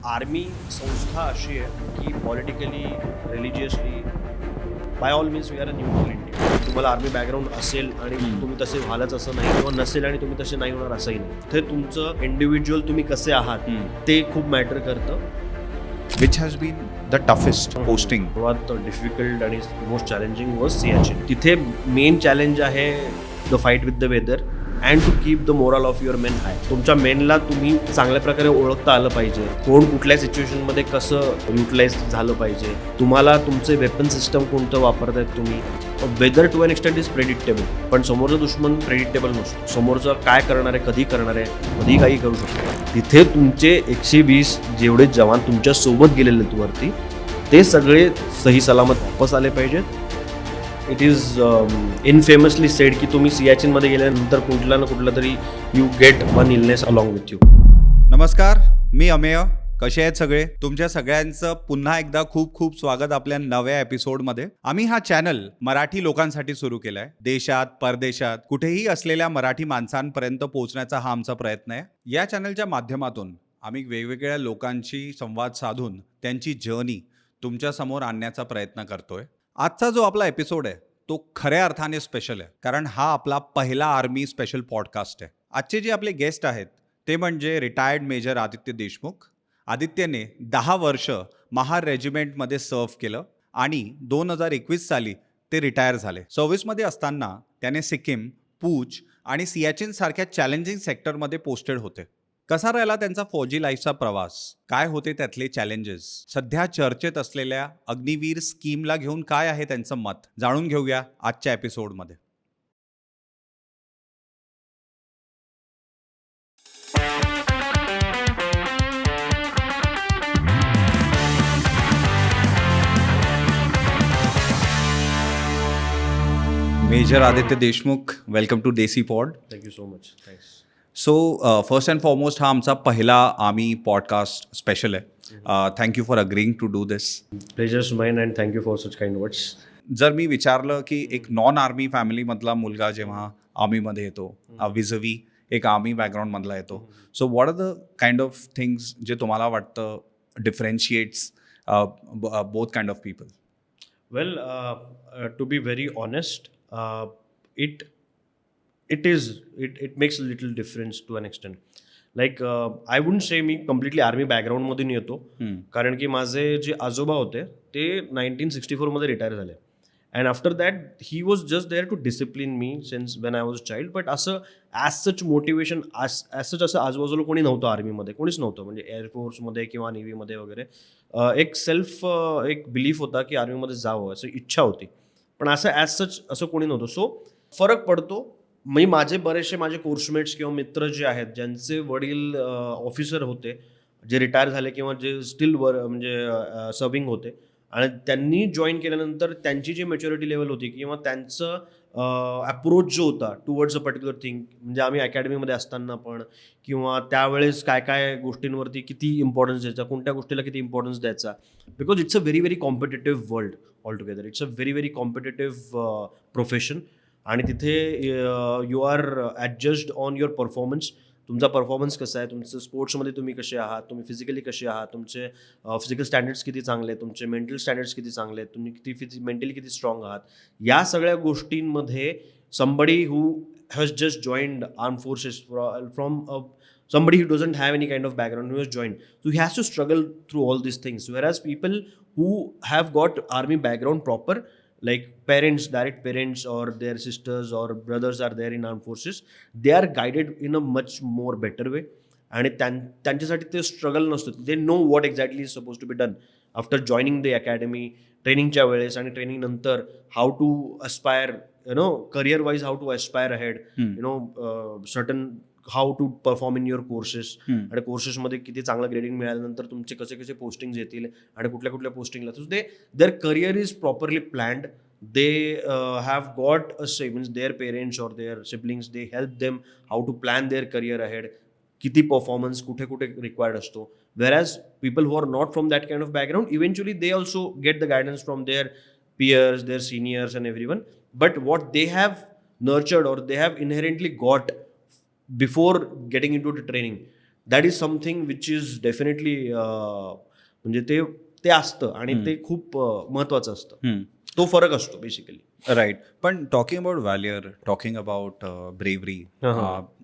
Army संस्था अशी आहे की politically religiously by all means we are a neutral India. तुम्हाला आर्मी बॅकग्राऊंड असेल आणि तुम्ही तसे व्हालच असं नाही, किंवा नसेल आणि तुम्ही तसे नाही होणार असंही नाही. ते तुमचं इंडिव्हिज्युअल तुम्ही कसे आहात ते खूप मॅटर करतं. Which has been the toughest posting? सर्वात डिफिकल्ट आणि मोस्ट चॅलेंजिंग वॉज सियाचीन. तिथे मेन चॅलेंज आहे the fight with the weather and to keep the morale of your men high. तुमच्या मेनला तुम्ही चांगल्या प्रकारे ओळखता आलं पाहिजे. कोण कुठल्या सिच्युएशनमध्ये कसं युटिलाइज झालं पाहिजे. तुम्हाला तुमचे वेपन सिस्टम कोणतं वापरतायत तुम्ही. Weather to an extent is predictable, पण समोरचा दुश्मन प्रेडिक्टेबल नसतो. समोरचं काय करणार आहे, कधी करणार आहे, कधी काही करू शकतो. तिथे तुमचे 120 जेवढे जवान तुमच्या सोबत गेलेले आहेत वरती, ते सगळे सही सलामत वापस आले पाहिजेत. इट इज इनफेमसली सेड की तुम्ही सियाचीनमध्ये गेल्यानंतर कुठला ना कुठला तरी you get one illness along with you. नमस्कार, मी अमेय. कसे आहेत सगळे? तुमच्या सगळ्यांचं पुन्हा एकदा खूप खूप स्वागत आपल्या नव्या एपिसोडमध्ये. आम्ही हा चॅनल मराठी लोकांसाठी सुरू केलाय. देशात, परदेशात कुठेही असलेल्या मराठी माणसांपर्यंत पोहोचण्याचा हा आमचा प्रयत्न आहे. या चॅनलच्या माध्यमातून आम्ही वेगवेगळ्या लोकांशी संवाद साधून त्यांची जर्नी तुमच्या समोर आणण्याचा प्रयत्न करतोय. आजचा जो आपला एपिसोड आहे तो खऱ्या अर्थाने स्पेशल आहे, कारण हा आपला पहिला आर्मी स्पेशल पॉडकास्ट आहे. आजचे जे आपले गेस्ट आहेत ते म्हणजे रिटायर्ड मेजर आदित्य देशमुख. आदित्यने 10 वर्ष महार रेजिमेंटमध्ये सर्व्ह केलं आणि 2021 साली ते रिटायर झाले. सर्व्हिसमध्ये असताना त्याने सिक्कीम, पूंछ आणि सियाचीन सारख्या चॅलेंजिंग सेक्टरमध्ये पोस्टेड होते. कसा राहिला त्यांचा फौजी लाईफचा प्रवास, काय होते त्यातले चॅलेंजेस, सध्या चर्चेत असलेल्या अग्निवीर स्कीमला घेऊन काय आहे त्यांचं मत, जाणून घेऊया आजच्या एपिसोडमध्ये. Major Aditya Deshmukh, welcome to Desi Pod. Thank you so much. Thanks. So first and foremost हा आमचा पहिला आर्मी पॉडकास्ट स्पेशल आहे. Thank you for agreeing to do this. Pleasure's mine and thank you for such kind words. जर मी विचारलं की एक नॉन आर्मी फॅमिलीमधला मुलगा जेव्हा आर्मीमध्ये येतो, विजवी एक आर्मी बॅकग्राऊंडमधला येतो, so what are the kind of things जे तुम्हाला वाटतं differentiates both kind of people? Well, to be very honest, it makes a little difference to an extent. Like I wouldn't say मी completely आर्मी बॅकग्राऊंडमधून येतो, कारण की माझे जे आजोबा होते ते 1964 मध्ये रिटायर झाले. And after that he was just there to discipline me since when I was child. But असं as such motivation as such असं आजूबाजूला कोणी नव्हतं आर्मीमध्ये, कोणीच नव्हतं. म्हणजे एअरफोर्समध्ये किंवा नेव्हीमध्ये वगैरे एक एक बिलीफ होता की आर्मीमध्ये जावं, असं इच्छा होती, पण असं ॲज सच असं कोणी नव्हतं. सो फरक पडतो. मी माझे कोर्समेट्स किंवा मित्र जे आहेत ज्यांचे वडील ऑफिसर होते, जे रिटायर झाले किंवा जे स्टील म्हणजे सर्विंग होते, आणि त्यांनी जॉईन केल्यानंतर त्यांची जी मॅच्युरिटी लेवल होती किंवा त्यांचं अप्रोच जो होता टुवर्ड्स अ पर्टिक्युलर थिंग, म्हणजे आम्ही अकॅडमीमध्ये असताना पण किंवा त्यावेळेस काय काय गोष्टींवरती किती इम्पॉर्टन्स द्यायचा, कोणत्या गोष्टीला किती इम्पॉर्टन्स द्यायचा, because it's a very very competitive world altogether. It's a very very competitive profession. आणि तिथे you are adjudged on your performance. तुमचा परफॉर्मन्स कसा आहे, तुमचं स्पोर्ट्समध्ये तुम्ही कसे आहात, तुम्ही फिजिकली कसे आहात, तुमचे फिजिकल स्टँडर्ड्स किती चांगले आहेत, तुमचे मेंटल स्टँडर्ड्स किती चांगले आहेत, तुम्ही किती मेंटली किती स्ट्रॉंग आहात, या सगळ्या गोष्टींमध्ये somebody who has just joined arm forces from somebody who doesn't have any kind of background, who has joined, so he has to struggle through all these things. Whereas people who have got army background proper, like parents, direct parents or their sisters or brothers are there in armed forces, they are guided in a much more better way. आणि त्यांच्यासाठी ते struggle नसतं. They know what exactly is suppose to be done after joining the academy, ट्रेनिंगच्या वेळेस आणि training नंतर, how to aspire career wise, how to aspire ahead, certain how to perform in your courses, आणि कोर्सेसमध्ये किती चांगलं grading मिळाल्यानंतर तुमचे कसे कसे पोस्टिंग येतील आणि कुठल्या कुठल्या पोस्टिंगला. So their career is properly planned. They have got a say means their parents or their siblings, they help them how to plan their career ahead, किती परफॉर्मन्स कुठे कुठे रिक्वायर्ड असतो. Whereas people who are not from that kind of background, eventually they also get the guidance from their peers, their seniors and everyone. But what they have nurtured or they have inherently got before getting into the training, that is something which is definitely म्हणजे ते असतं आणि ते खूप महत्वाचं असतं. तो फरक असतो बेसिकली. राईट. पण टॉकिंग अबाउट व्हॅल्युअर, टॉकिंग अबाउट ब्रेव्हरी,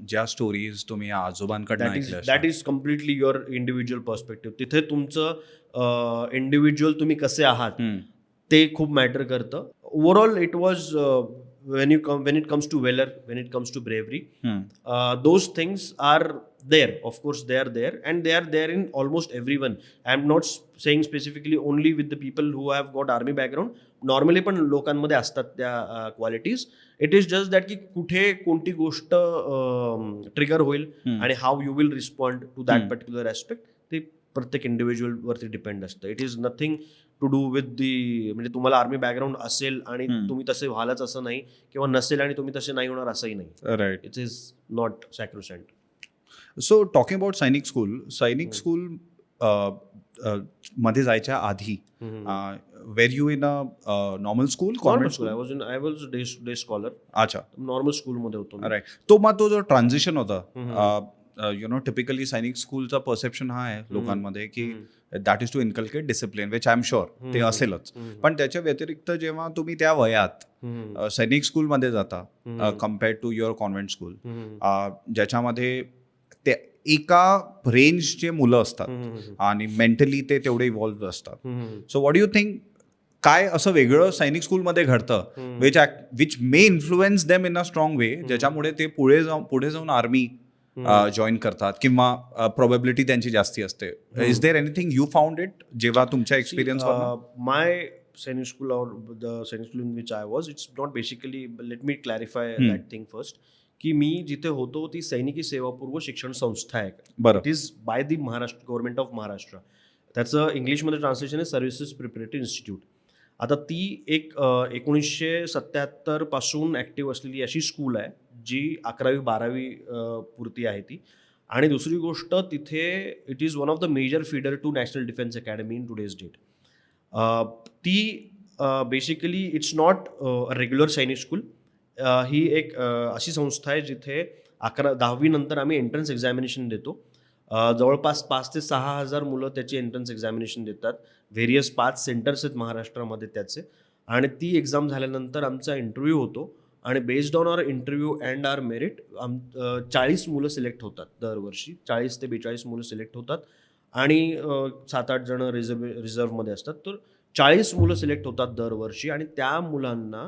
ज्या स्टोरीज तुम्ही आजोबांकडनं ऐकल्या that is completely your individual perspective. तिथे तुमचं इंडिव्हिज्युअल तुम्ही कसे आहात ते खूप मॅटर करतं. Overall it was when it comes to valor, when it comes to bravery, those things are there. Of course they are there, and they are there in almost everyone. I'm not saying specifically only with the people who have got army background. Normally पण लोकांमध्ये असतात त्या qualities. It is just that की कुठे कोणती गोष्ट trigger होईल आणि how you will respond to that particular aspect ते प्रत्येक इंडिव्हिज्युअल वरती डिपेंड असतं. It is nothing to do with the म्हणजे तुम्हाला आर्मी बॅकग्राऊंड असेल आणि तुम्ही तसे व्हालच असं नाही, किंवा नसेल आणि तुम्ही तसे नाही होणार असंही नाही. Right. It is not sacrosanct. So talking about Sainik school मध्ये जायच्या आधी were you in a normal school, convent school? I was day scholar. अच्छा, नॉर्मल स्कूलमध्ये होतो. राईट. तो जो ट्रान्झिशन होता, टिपिकली सैनिक स्कूलचा परसेप्शन हा आहे लोकांमध्ये की that is to inculcate discipline, which I am sure ते असेलच. पण त्याच्या व्यतिरिक्त जेव्हा तुम्ही त्या वयात सैनिक स्कूलमध्ये जाता compared to your convent school, ज्याच्यामध्ये ते एका रेंजचे मुलं असतात आणि मेंटली ते तेवढे इव्हॉल्व्ह असतात. सो व्हॉट यू थिंक, काय असं वेगळं सैनिक स्कूलमध्ये घडतं which may influence them in a strong way, ज्याच्यामुळे ते पुढे जाऊन आर्मी जॉईन करतात किंवा प्रोबॅबिलिटी त्यांची जास्ती असते? Is there anything you found it जेव्हा तुमच्या experience? My Sainik school or the Sainik school in which I was, it's not basically, let me clarify that thing first, की मी जिथे होतो ती सैनिकी सेवापूर्व शिक्षण संस्था आहे. It is by the Maharashtra government of Maharashtra. त्याचं इंग्लिशमध्ये ट्रान्सलेशन आहे सर्व्हिसेस प्रिपरेटरी इन्स्टिट्यूट. आता ती एक 1977 पासून ॲक्टिव्ह असलेली अशी स्कूल आहे जी 11वी-12वी पुरती आहे ती. आणि दुसरी गोष्ट, तिथे it is one of the major feeder to National Defence Academy in today's date. ती basically it's not regular Sainik school. ही एक अशी संस्था आहे जिथे 10वी नंतर आम्ही एंट्रन्स एक्झामिनेशन देतो. जवळपास 5,000 ते 6,000 मुलं त्याची एंट्रन्स एक्झामिनेशन देतात. व्हेरियस 5 सेंटर्स आहेत महाराष्ट्रामध्ये त्याचे. आणि ती एक्झाम झाल्यानंतर आमचा इंटरव्ह्यू होतो आणि based on our interview and our merit 40 मुलं सिलेक्ट होतात दरवर्षी. 40 ते 42 मुलं सिलेक्ट होतात आणि 7-8 जण रिझर्व्हमध्ये असतात. तर 40 मुलं सिलेक्ट होतात दरवर्षी आणि त्या मुलांना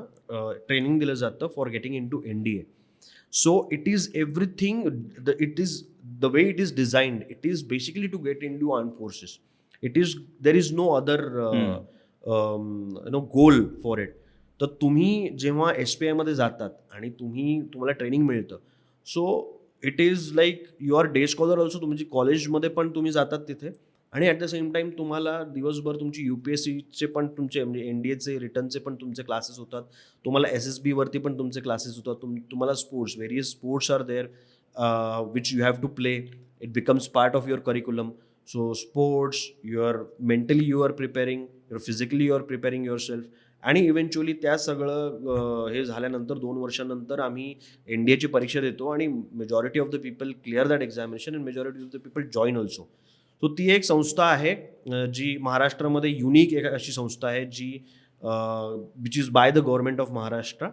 ट्रेनिंग दिलं जातं for getting into NDA. So it is everything, it is the way it is designed, it is basically to get into armed forces. There is no other goal for it. तर तुम्ही जेव्हा SPI जातात आणि तुम्हाला training मिळतं, so it is like you are day scholar also. तुमची कॉलेजमध्ये पण तुम्ही जातात तिथे आणि ॲट द सेम टाईम तुम्हाला दिवसभर तुमची UPSCचे पण तुमचे म्हणजे NDAचे रिटर्नचे पण तुमचे क्लासेस होतात. तुम्हाला SSB वरती पण तुमचे क्लासेस होतात. तुम्हाला sports, various sports are there which you have to play. It becomes part of your curriculum. So sports, mentally you are preparing, physically you are preparing yourself. आणि eventually त्या सगळं हे झाल्यानंतर 2 वर्षानंतर आम्ही NDAची परीक्षा देतो आणि majority of the people clear that examination and majority of the people join also. So ती एक संस्था आहे जी महाराष्ट्रामध्ये युनिक एक अशी संस्था आहे जी which is by the government of Maharashtra.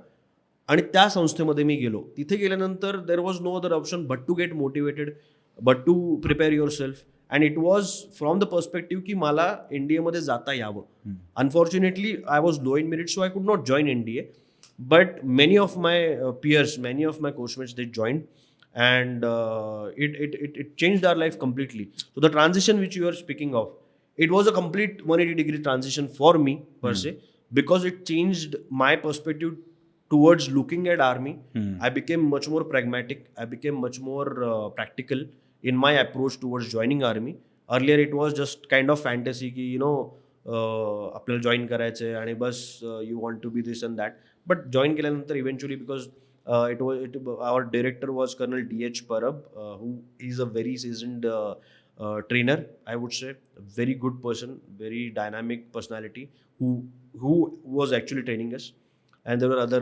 आणि त्या संस्थेमध्ये मी गेलो. तिथे गेल्यानंतर there was no other option but to get motivated, but to prepare yourself. And it was from the perspective की मला NDAमध्ये जाता यावं. Unfortunately I was low in merit, so I could not join NDA. But many of my peers, many of my coachmates, they joined. And it changed our life completely. So the transition which you are speaking of, it was a complete 180-degree transition for me per se, because it changed my perspective towards looking at army. I became much more pragmatic. I became much more practical in my approach towards joining army. Earlier it was just kind of fantasy की आपल्याला join करायचं आहे आणि बस you want to be this and that. But join केल्यानंतर eventually because our director was Colonel D.H. Parab, who is a very seasoned trainer, I would say. A very good person, very dynamic personality, who was actually training us. And there were other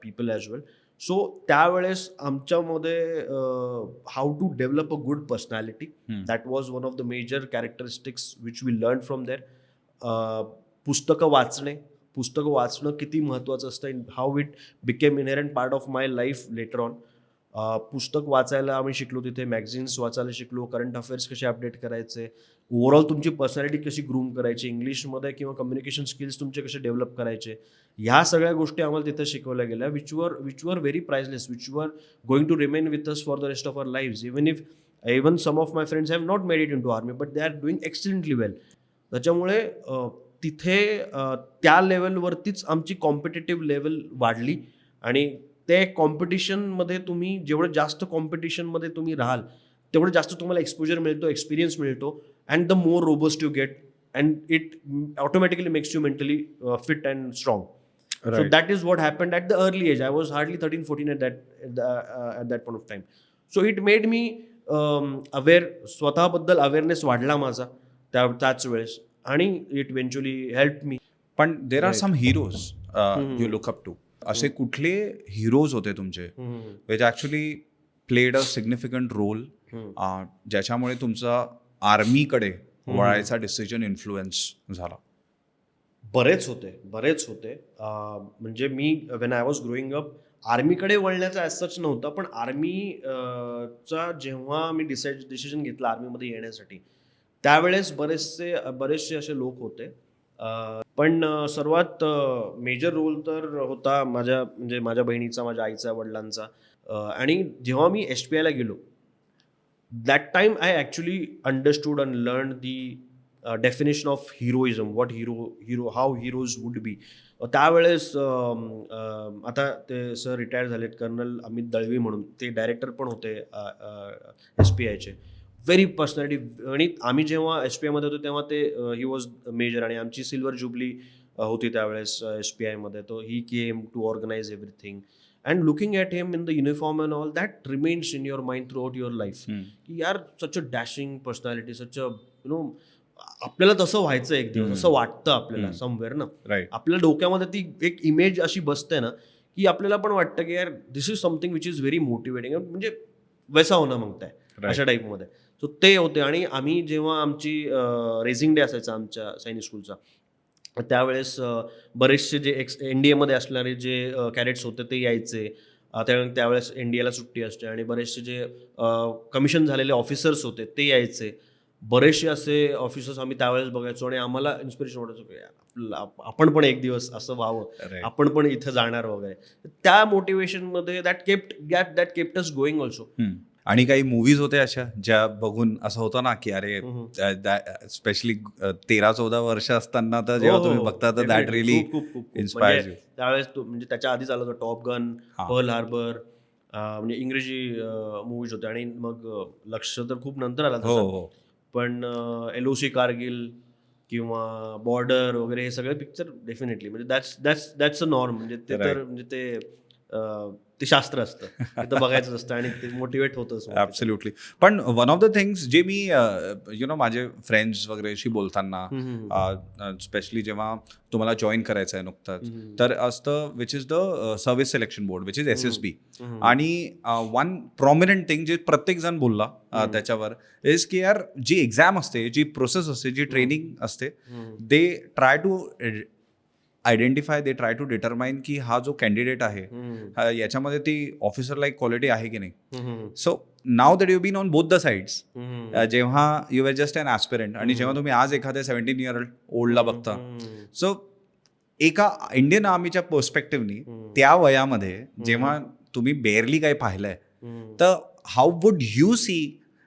people as well. So त्यावेळेस आमच्यामध्ये how to develop a good personality, that was one of the major characteristics which we learn from there. पुस्तकं वाचणं किती महत्त्वाचं असतं, in how it became inherent part of my life later on. पुस्तक वाचायला आम्ही शिकलो तिथे, मॅगझिन्स वाचायला शिकलो, करंट अफेअर्स कसे अपडेट करायचे, ओव्हरऑल तुमची पर्सनॅलिटी कशी ग्रूम करायची, इंग्लिशमध्ये किंवा कम्युनिकेशन स्किल्स तुमचे कसे डेव्हलप करायचे, ह्या सगळ्या गोष्टी आम्हाला तिथे शिकवल्या गेल्या, which were very priceless, which were going to remain with us for the rest of our lives. Even some of my friends have not made it into army, but they are doing excellently well. त्याच्यामुळे तिथे त्या लेवलवरतीच आमची competitive level वाढली. आणि ते कॉम्पिटिशनमध्ये तुम्ही जेवढं जास्त कॉम्पिटिशनमध्ये तुम्ही राहाल तेवढं जास्त तुम्हाला एक्सपोजर मिळतो, एक्सपिरियन्स मिळतो, and the more robust you get, and it automatically makes you mentally fit and strong. So that is what happened at the early age. I was hardly 13-14 at that point of time. So it made me aware, स्वतःबद्दल awareness वाढला माझा त्याच वेळेस, आणि it eventually help me. पण there are some heroes you look up to. असे कुठले heroes होते तुमचे which actually played a significant role, ज्याच्यामुळे तुमचा आर्मीकडे वळायचा डिसिजन इन्फ्लुएन्स झाला? बरेच होते. म्हणजे मी when I was growing up आर्मीकडे वळण्याचा ॲज सच नव्हता, पण आर्मीचा जेव्हा मी डिसिजन घेतला आर्मीमध्ये येण्यासाठी, त्यावेळेस बरेचसे असे लोक होते. पण सर्वात मेजर रोल तर होता माझ्या बहिणीचा, माझ्या आईचा, वडिलांचा. आणि जेव्हा मी SPI ला गेलो, that time I actually understood and learn the definition of heroism, what how heroes would be. त्यावेळेस आता ते सर रिटायर झालेत, कर्नल अमित दळवी म्हणून, ते डायरेक्टर पण होते SPIचे. Very personality. आणि आम्ही जेव्हा SPI मध्ये होतो तेव्हा ते ही वॉज मेजर, आणि आमची सिल्वर जुबली होती त्यावेळेस SPI मध्ये. तो he came to organise everything, and looking at him in the uniform and all, that remains in your mind throughout your life, की यार सच अ डॅशिंग पर्सनॅलिटी, सच अ आपल्याला तसं व्हायचं एक दिवस, असं वाटतं आपल्याला समवेअर ना. आपल्या डोक्यामध्ये ती एक इमेज अशी बसते ना, की आपल्याला पण वाटतं की यार this is something which is very motivating, म्हणजे वैसा होणं मागताय अशा टाईपमध्ये. सो ते होते. आणि आम्ही जेव्हा आमची रेझिंग डे असायचा आमच्या सैनिक स्कूलचा, त्यावेळेस बरेचसे जे NDA मध्ये असणारे जे कॅडेट्स होते ते यायचे. त्यावेळेस NDAला सुट्टी असते, आणि बरेचसे जे कमिशन झालेले ऑफिसर्स होते ते यायचे. बरेचसे असे ऑफिसर्स आम्ही त्यावेळेस बघायचो, आणि आम्हाला इन्स्पिरेशन वाटायचं की आपण पण एक दिवस असं व्हावं, आपण पण इथं जाणार वगैरे. त्या मोटिवेशनमध्ये that kept us going also. आणि काही मूवीज होत्या अशा ज्या बघून असं होतं ना की अरे, स्पेशली 13-14 वर्ष असताना तर जेव्हा तुम्ही बघता तर दॅट रिअली इन्स्पायर्स यू. त्यावेळेस म्हणजे त्याच्या आधीच आलं होतं टॉप गन, पर्ल हार्बर, म्हणजे इंग्रजी मूवीज होत्या. आणि मग लक्ष तर खूप नंतर आला तसा, पण LOC कारगिल किंवा बॉर्डर वगैरे हे सगळे पिक्चर डेफिनेटली, म्हणजे दॅट्स अ नॉर्म. म्हणजे ते तर म्हणजे ते शास्त्र असतं, ते बघायचं असतं, आणि ते मोटिवेट होतं. ॲब्सोल्युटली. पण वन ऑफ द थिंग्स जे मी माझे फ्रेंड्स वगैरेशी बोलताना, स्पेशली जेव्हा तुम्हाला जॉईन करायचं आहे नुकतंच, तर असतं which is the service selection board, which is SSB. आणि वन प्रॉमिनंट थिंग जे प्रत्येक जण बोलला त्याच्यावर इज की यार जी एक्झाम असते, जी प्रोसेस असते, जी ट्रेनिंग असते, they try to identify, they try to determine की हा जो कॅन्डिडेट आहे याच्यामध्ये ती ऑफिसर लाईक क्वालिटी आहे की नाही. So now that you been on both the sides, जेव्हा you are just an aspirant, आणि जेव्हा तुम्ही आज एखाद्या 17 year ओल्डला बघता, सो एका इंडियन आर्मीच्या पर्स्पेक्टिव्हनी त्या वयामध्ये जेव्हा तुम्ही बेअरली काही पाहिलंय, तर how would you see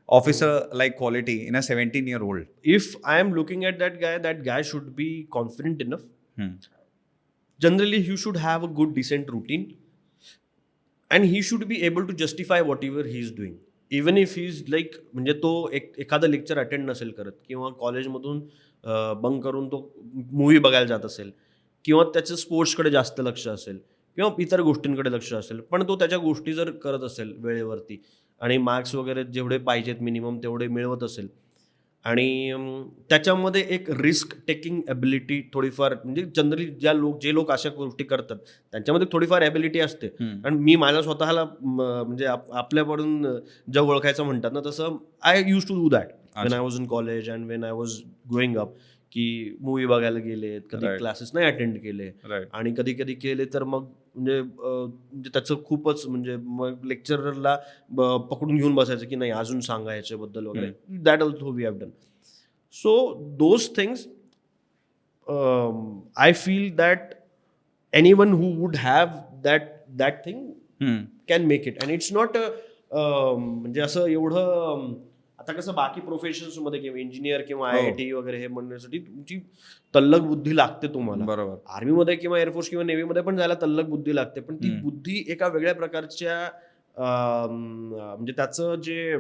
officer like quality in a 17 year old? If I am looking at that guy should be confident enough. Generally, he should have a good, decent routine, and he should be able to justify whatever he is doing. Even if he is like, म्हणजे तो एखादं lecture attend नसेल करत, किंवा कॉलेजमधून bunk करून तो movie बघायला जात असेल, किंवा त्याचं स्पोर्ट्सकडे जास्त लक्ष असेल, किंवा इतर गोष्टींकडे लक्ष असेल, पण तो त्याच्या गोष्टी जर करत असेल वेळेवरती, आणि मार्क्स वगैरे जेवढे पाहिजेत मिनिमम तेवढे मिळवत असेल, आणि त्याच्यामध्ये एक रिस्क टेकिंग एबिलिटी थोडीफार, म्हणजे जनरली जे लोक अशा गोष्टी करतात त्यांच्यामध्ये थोडीफार एबिलिटी असते. कारण मी माझ्या स्वतःला म्हणजे आपल्याकडून जग ओळखायचं म्हणतात ना, तसं I use to do that when I was in college and when I was growing up, की मूवी बघायला गेलेत, कधी क्लासेस नाही अटेंड केले, आणि कधी कधी केले तर मग म्हणजे त्याचं खूपच म्हणजे मग लेक्चररला पकडून घेऊन बसायचं की नाही अजून सांगा याच्याबद्दल वगैरे. That also we have done. So those things I feel that anyone who would have that thing can make it. And it's not म्हणजे असं एवढं आता कसं बाकी प्रोफेशन्समध्ये किंवा इंजिनियर किंवा IIT वगैरे हे म्हणण्यासाठी तुमची तल्लक बुद्धी लागते तुम्हाला. बरोबर. आर्मीमध्ये किंवा एअरफोर्स किंवा नेव्हीमध्ये पण जायला तल्लक बुद्धी लागते, पण ती बुद्धी एका वेगळ्या प्रकारच्या म्हणजे त्याचं जे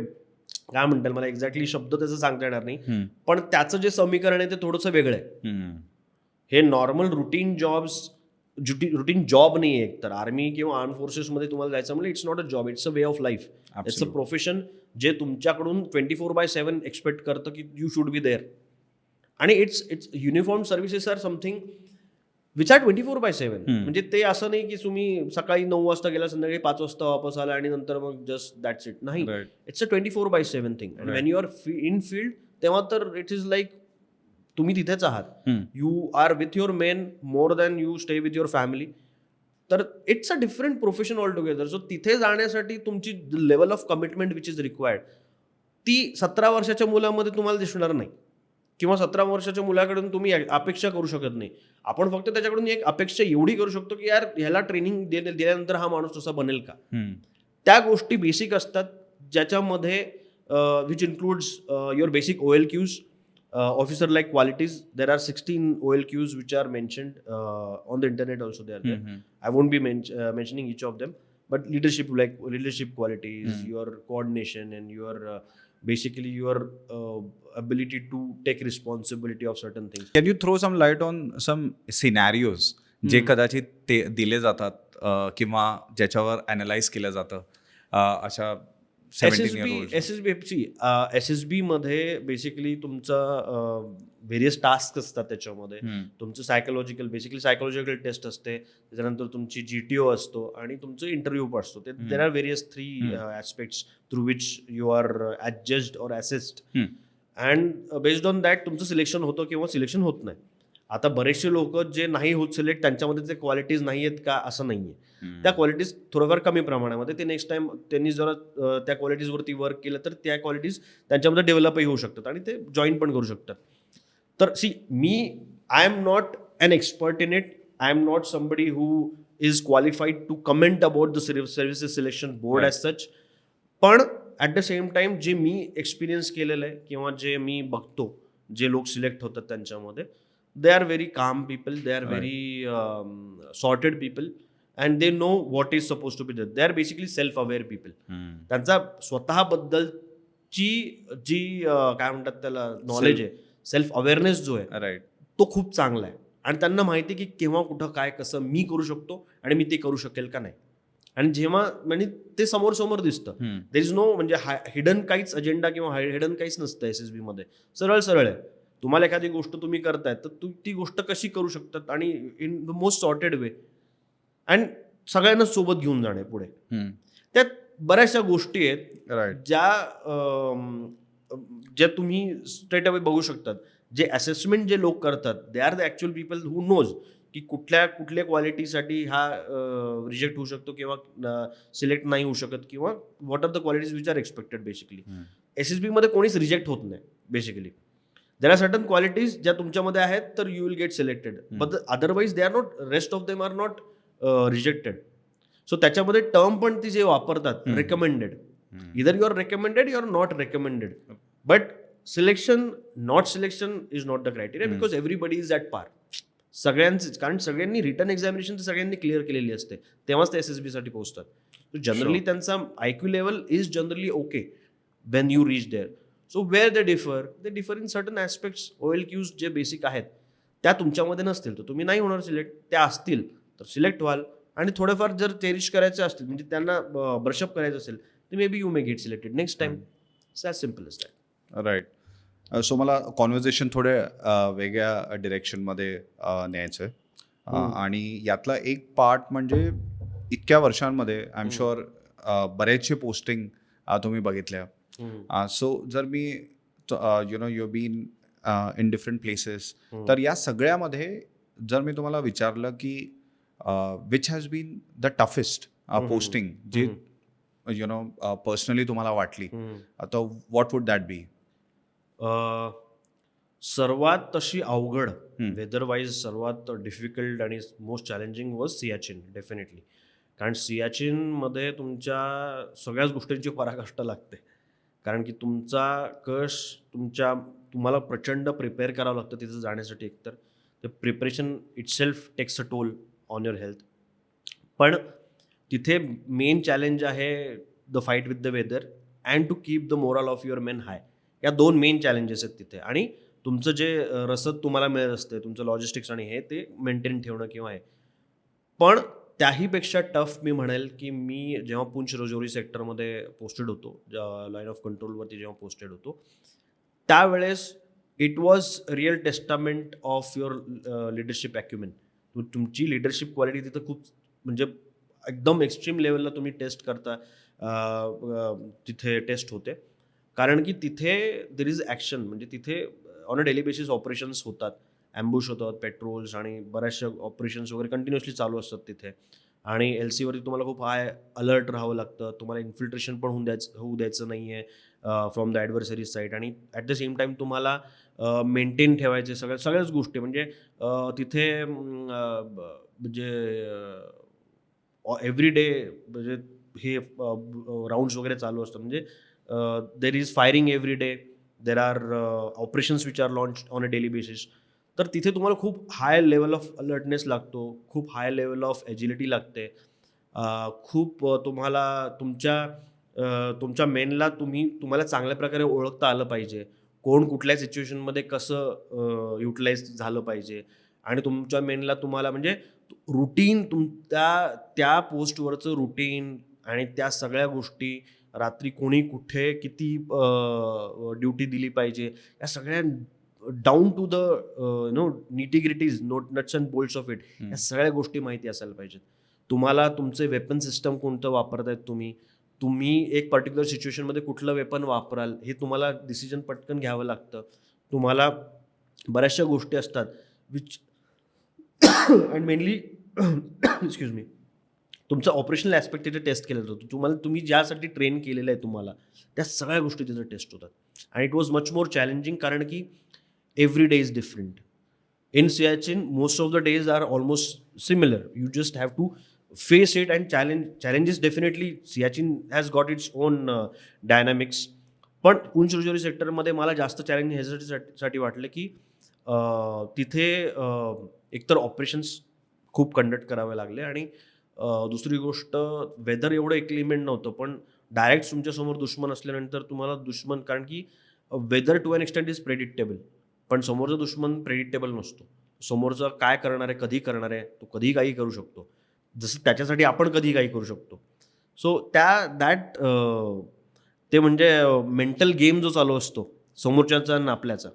काय म्हणतात, मला एक्झॅक्टली शब्द त्याचं सांगता येणार नाही, पण त्याचं जे समीकरण आहे ते थोडंसं वेगळं आहे. हे नॉर्मल रुटीन जॉब नाही आहे. तर आर्मी किंवा आर्म फोर्सेसमध्ये तुम्हाला जायचं म्हणजे it's not a job, it's a way of life. It's a profession जे तुमच्याकडून 24/7 एक्सपेक्ट करतं की यू शुड बी देअर. आणि it's uniform services are something which are 24/7. म्हणजे ते असं नाही की तुम्ही सकाळी 9 वाजता गेला, संध्याकाळी 5 वाजता वापस आला आणि नंतर मग जस्ट दॅट्स इट. नाही, it's a 24/7 thing. And when you are in field तेव्हा तर इट इज लाईक तुम्ही तिथेच आहात. You are with your men more than you stay with your family. तर it's a different profession altogether. So तिथे जाण्यासाठी तुमची level of commitment which is required ती 17 वर्षाच्या मुलामध्ये तुम्हाला दिसणार नाही, किंवा 17 वर्षाच्या मुलाकडून तुम्ही अपेक्षा करू शकत नाही. आपण फक्त त्याच्याकडून एक अपेक्षा एवढी करू शकतो की यार ह्याला ट्रेनिंग दिल्यानंतर हा माणूस तसा बनेल का. त्या गोष्टी बेसिक असतात ज्याच्यामध्ये which includes your basic OLQs, officer like qualities. There are 16 OLQs which are mentioned on the internet also. They are there. I won't be mentioning each of them, but leadership qualities, your coordination, and your basically your ability to take responsibility of certain things. Can you throw some light on some scenarios जे कदाचित ते दिले जातात किंवा ज्याच्यावर analyse केलं जातं अशा SSB मध्ये बेसिकली तुमचं व्हेरियस टास्क असतात. त्याच्यामध्ये तुमचं सायकोलॉजिकल टेस्ट असते, त्याच्यानंतर तुमची GTO असतो आणि तुमचं इंटरव्ह्यू पण असतो. There are various 3 aspects through which you are adjudged or assessed, and based on that तुमचं सिलेक्शन होतं किंवा सिलेक्शन होत नाही. आता बरेचसे लोक जे नाही होत सिलेक्ट त्यांच्यामध्ये ते क्वालिटीज नाही आहेत का असं नाही आहे. त्या क्वालिटीज थोडंफार कमी प्रमाणामध्ये ते नेक्स्ट टाइम त्यांनी जरा त्या क्वालिटीजवरती वर्क केलं तर त्या क्वालिटीज त्यांच्यामध्ये डेव्हलपही होऊ शकतात आणि ते जॉईन पण करू शकतात. तर I am not an expert in it. I am not somebody who is qualified to comment about the services selection board as such. पण ॲट द सेम टाइम जे मी एक्सपिरियन्स केलेलं आहे किंवा जे मी बघतो जे लोक सिलेक्ट होतात त्यांच्यामध्ये, they are very calm people, they are very sorted people, and they know what is supposed to be done. They are basically self-aware people. त्यांचा स्वतःबद्दलची जी काय म्हणतात त्याला नॉलेज आहे, सेल्फ अवेअरनेस जो आहे तो खूप चांगला आहे. आणि त्यांना माहिती की केव्हा कुठं काय कसं मी करू शकतो आणि मी ते करू शकेल का नाही. आणि जेव्हा म्हणजे ते समोर दिसतं. देर इज नो म्हणजे हिडन काहीच अजेंडा किंवा हिडन काहीच नसतं SSB मध्ये. सरळ आहे. तुम्हाला एखादी गोष्ट तुम्ही करताय तर ती गोष्ट कशी करू शकतात आणि in the most sorted way, and सगळ्यांना सोबत घेऊन जाणे पुढे. त्यात बऱ्याचशा गोष्टी आहेत ज्या तुम्ही स्ट्रेट अवे बघू शकतात. जे असेसमेंट जे लोक करतात they are the actual people who knows की कुठल्या क्वालिटीसाठी हा रिजेक्ट होऊ शकतो किंवा सिलेक्ट नाही होऊ शकत, किंवा what are the qualities which are expected. Basically SSB मध्ये कोणीच रिजेक्ट होत नाही. Basically there are certain qualities ज्या तुमच्यामध्ये आहेत तर you will get selected, but otherwise they are not, rest of them are not rejected. So त्याच्यामध्ये term पण ती जे वापरतात recommended, either you are recommended you are not recommended, but selection not selection is not the criteria because everybody is at पार. सगळ्यांचीच, कारण सगळ्यांनी written examination सगळ्यांनी क्लिअर केलेली असते तेव्हाच ते SSB साठी पोहोचतात. जनरली त्यांचा IQ level is generally okay when you reach there. So where they differ in certain aspects. OLQs जे बेसिक आहेत त्या तुमच्यामध्ये नसतील तर तुम्ही नाही होणार सिलेक्ट. त्या असतील तर सिलेक्ट व्हाल, आणि थोडंफार जर चेरिश करायचे असतील म्हणजे त्यांना ब्रशअप करायचं असेल तर maybe you may get selected next time. As simple as that. Right. So मला कॉन्व्हर्सेशन थोडे वेगळ्या डिरेक्शनमध्ये न्यायचं आहे आणि यातला एक पार्ट म्हणजे इतक्या वर्षांमध्ये आय एम शुअर बरेचसे पोस्टिंग तुम्ही बघितल्या. सो जर मी you been in different places, तर या सगळ्यामध्ये जर मी तुम्हाला विचारलं की which has been the toughest posting जी पर्सनली तुम्हाला वाटली, आता व्हॉट वुड दॅट बी? सर्वात तशी अवघड वेदर वाईज सर्वात डिफिकल्ट आणि most challenging was Siachen definitely. कारण सियाचीनमध्ये तुमच्या सगळ्याच गोष्टींची पराकाष्ठा लागते. कारण की तुमचा कश तुम्हाला प्रचंड प्रिपेअर करावं लागतं तिथं जाण्यासाठी. एकतर ते preparation itself takes a toll on your health. पण तिथे मेन चॅलेंज आहे the fight with the weather and to keep the morale of your men high. या 2 मेन चॅलेंजेस आहेत तिथे. आणि तुमचं जे रसद तुम्हाला मिळत असते, तुमचं लॉजिस्टिक्स आणि हे ते मेंटेन ठेवणं किंवा आहे. पण त्याहीपेक्षा टफ मी म्हणेल की मी जेव्हा पुंछ राजौरी सेक्टरमध्ये पोस्टेड होतो, लाईन ऑफ कंट्रोलवरती जेव्हा पोस्टेड होतो, त्यावेळेस it was real testament of your leadership acumen. तुमची लिडरशिप क्वालिटी तिथं खूप म्हणजे एकदम एक्स्ट्रीम लेवलला तुम्ही टेस्ट करता, तिथे टेस्ट होते. कारण की तिथे देर इज ॲक्शन. म्हणजे तिथे on a daily basis operations होतात, ॲम्बुश होतात, पेट्रोल्स आणि बऱ्याचशा ऑपरेशन्स वगैरे कंटिन्युअसली चालू असतात तिथे. आणि LCवरती तुम्हाला खूप हाय अलर्ट राहावं लागतं. तुम्हाला इन्फिल्ट्रेशन पण होऊ द्यायचं नाही आहे फ्रॉम द ॲडव्हर्सरी साईड. आणि ॲट द सेम टाईम तुम्हाला मेंटेन ठेवायचे सगळ्याच गोष्टी. म्हणजे तिथे म्हणजे एव्हरी डे म्हणजे हे राऊंड्स वगैरे चालू असतात. म्हणजे there is firing every day, there are operations which are launch on a daily basis. तर तिथे तुम्हाला खूप हाय लेवल ऑफ अलर्टनेस लागतो, खूप हाय लेवल ऑफ एजिलिटी लागते. खूप तुम्हाला तुमच्या मेनला तुम्हाला चांगल्या प्रकारे ओळखता आलं पाहिजे. कोण कुठल्या सिच्युएशनमध्ये कसं युटिलाइज झालं पाहिजे. आणि तुमच्या मेनला तुम्हाला म्हणजे रुटीन त्या पोस्टवरचं रुटीन आणि त्या सगळ्या गोष्टी, रात्री कोणी कुठे किती ड्युटी दिली पाहिजे, या सगळ्या down to the nitty gritties, nuts and bolts of it, या सगळ्या गोष्टी माहिती असायला पाहिजेत. तुम्हाला तुमचे वेपन सिस्टम कोणतं वापरतायत, तुम्ही एक पर्टिक्युलर सिच्युएशनमध्ये कुठलं वेपन वापराल हे तुम्हाला डिसिजन पटकन घ्यावं लागतं. तुम्हाला बऱ्याचशा गोष्टी असतात which and mainly excuse me, तुमचं ऑपरेशनल ॲस्पेक्ट तिथे टेस्ट केलं जातं. तुम्ही ज्यासाठी ट्रेन केलेलं आहे तुम्हाला, त्या सगळ्या गोष्टी तिथे टेस्ट होतात. आणि it was much more challenging कारण की every day is different. In Siachen most of the days are almost similar. You just have to face it and challenges definitely. Siachen has got its own dynamics. पण पुंछ राजौरी सेक्टरमध्ये मला जास्त challenge ह्याच्यासाठी वाटलं की तिथे एकतर ऑपरेशन्स खूप कंडक्ट करावे लागले आणि दुसरी गोष्ट वेदर एवढं एक्लिमेंट नव्हतं. पण डायरेक्ट तुमच्यासमोर दुश्मन असल्यानंतर तुम्हाला दुश्मन, कारण की weather to an extent is predictable, पण समोरचा दुश्मन प्रेडिक्टेबल नसतो. समोरचा काय करणार आहे, कधी करणार आहे, तो कधीही काही करू शकतो, जसं त्याच्यासाठी आपण कधी काही करू शकतो. सो ते म्हणजे मेंटल गेम जो चालू असतो समोरच्याचा आणि आपल्याचा,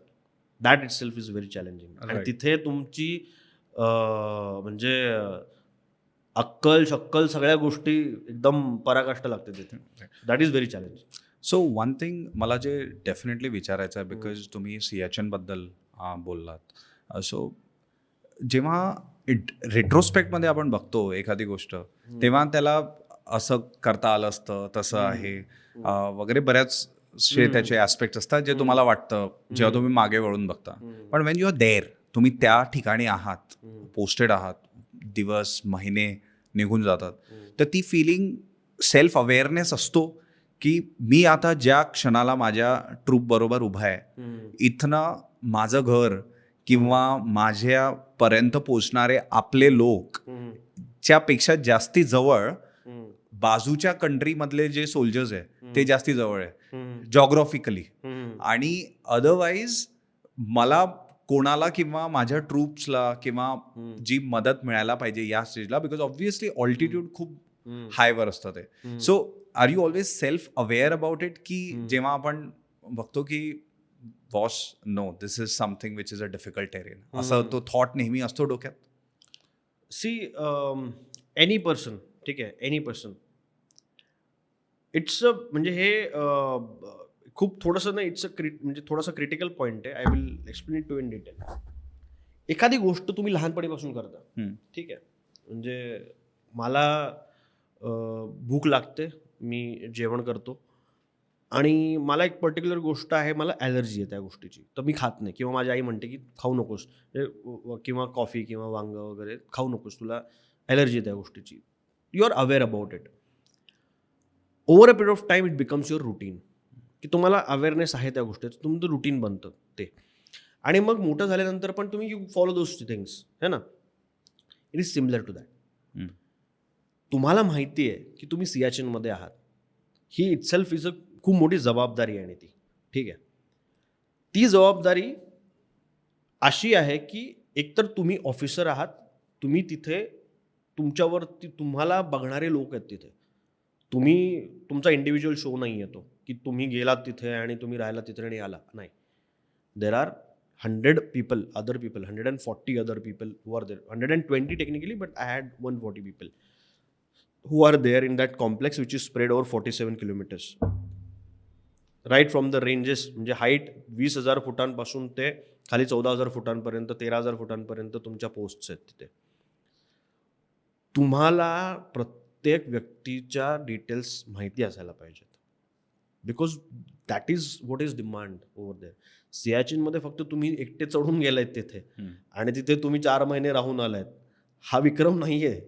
that itself is very challenging. आणि तिथे तुमची म्हणजे अक्कल शक्कल सगळ्या गोष्टी एकदम पराकाष्ठा लागते तिथे. That is very challenging. So one thing मला जे डेफिनेटली विचारायचं आहे, बिकॉज तुम्ही सियाचीनबद्दल बोललात. सो जेव्हा रेट्रोस्पेक्टमध्ये आपण बघतो एखादी गोष्ट, तेव्हा त्याला असं करता आलं असतं, तसं आहे वगैरे बऱ्याचशे त्याचे ॲस्पेक्ट असतात जे तुम्हाला वाटतं जेव्हा तुम्ही मागे वळून बघता. पण वेन यू आर देअर, तुम्ही त्या ठिकाणी आहात, पोस्टेड आहात, दिवस महिने निघून जातात, तर ती फिलिंग सेल्फ अवेअरनेस असतो की मी आता ज्या क्षणाला माझ्या ट्रूप बरोबर उभा आहे, इथनं माझं घर किंवा माझ्यापर्यंत पोचणारे आपले लोक च्यापेक्षा जास्ती जवळ बाजूच्या कंट्रीमधले जे सोल्जर्स आहे ते जास्ती जवळ आहे जॉग्राफिकली. आणि अदरवाईज मला कोणाला किंवा माझ्या ट्रूप्सला किंवा जी मदत मिळायला पाहिजे या स्टेजला, बिकॉज ऑब्व्हियसली ऑल्टिट्यूड खूप हायवर असतं ते. So are you always self aware about it, की जेव्हा आपण बघतो की boss no this is something which is a difficult terrain, असं तो थॉट नेहमी असतो डोक्यात? सी एनी पर्सन, ठीक आहे, एनी पर्सन, इट्स अ म्हणजे हे खूप थोडंसं ना, इट्स अ म्हणजे थोडासा क्रिटिकल पॉईंट आहे. I will explain it to in detail. एखादी गोष्ट तुम्ही लहानपणीपासून करता, ठीक आहे, म्हणजे मला भूक लागते, मी जेवण करतो आणि मला एक पर्टिक्युलर गोष्ट आहे, मला ॲलर्जी आहे त्या गोष्टीची, तर मी खात नाही, किंवा माझी आई म्हणते की खाऊ नकोस, किंवा कॉफी किंवा वांगं वगैरे खाऊ नकोस, तुला ॲलर्जी आहे त्या गोष्टीची. You are aware about it. Over a period of time it becomes your routine, की तुम्हाला अवेअरनेस आहे त्या गोष्टीचं, तुमचं रुटीन बनतं ते. आणि मग मोठं झाल्यानंतर पण तुम्ही यू फॉलो दोज थिंग्स, है ना. It is similar to that. तुम्हाला माहिती आहे की तुम्ही सियाचीनमध्ये आहात, ही इटसेल्फ इज अ खूप मोठी जबाबदारी आहे. आणि ती ठीक आहे, ती जबाबदारी अशी आहे की एकतर तुम्ही ऑफिसर आहात, तुम्ही तिथे तुमच्यावरती तुम्हाला बघणारे लोक आहेत तिथे. तुम्ही तुमचा इंडिव्हिज्युअल शो नाही येतो की तुम्ही गेलात तिथे आणि तुम्ही राहिला तिथे आणि आला नाही. There are 100 people, other people, 140 other people who are there, 120 technically, but I had 140 people who are there in that complex which is spread over 47 kilometers. Right from the ranges, म्हणजे हाईट 20,000 फुटांपासून ते खाली 14,000 फुटांपर्यंत, 13,000 फुटांपर्यंत तुमच्या posts आहेत तिथे. तुम्हाला प्रत्येक व्यक्तीच्या डिटेल्स माहिती असायला पाहिजेत, because that is what is demand over there. सियाचीनमध्ये फक्त तुम्ही एकटे चढून गेलायत तिथे आणि तिथे तुम्ही 4 महिने राहून आलायत, हा विक्रम नाही आहे,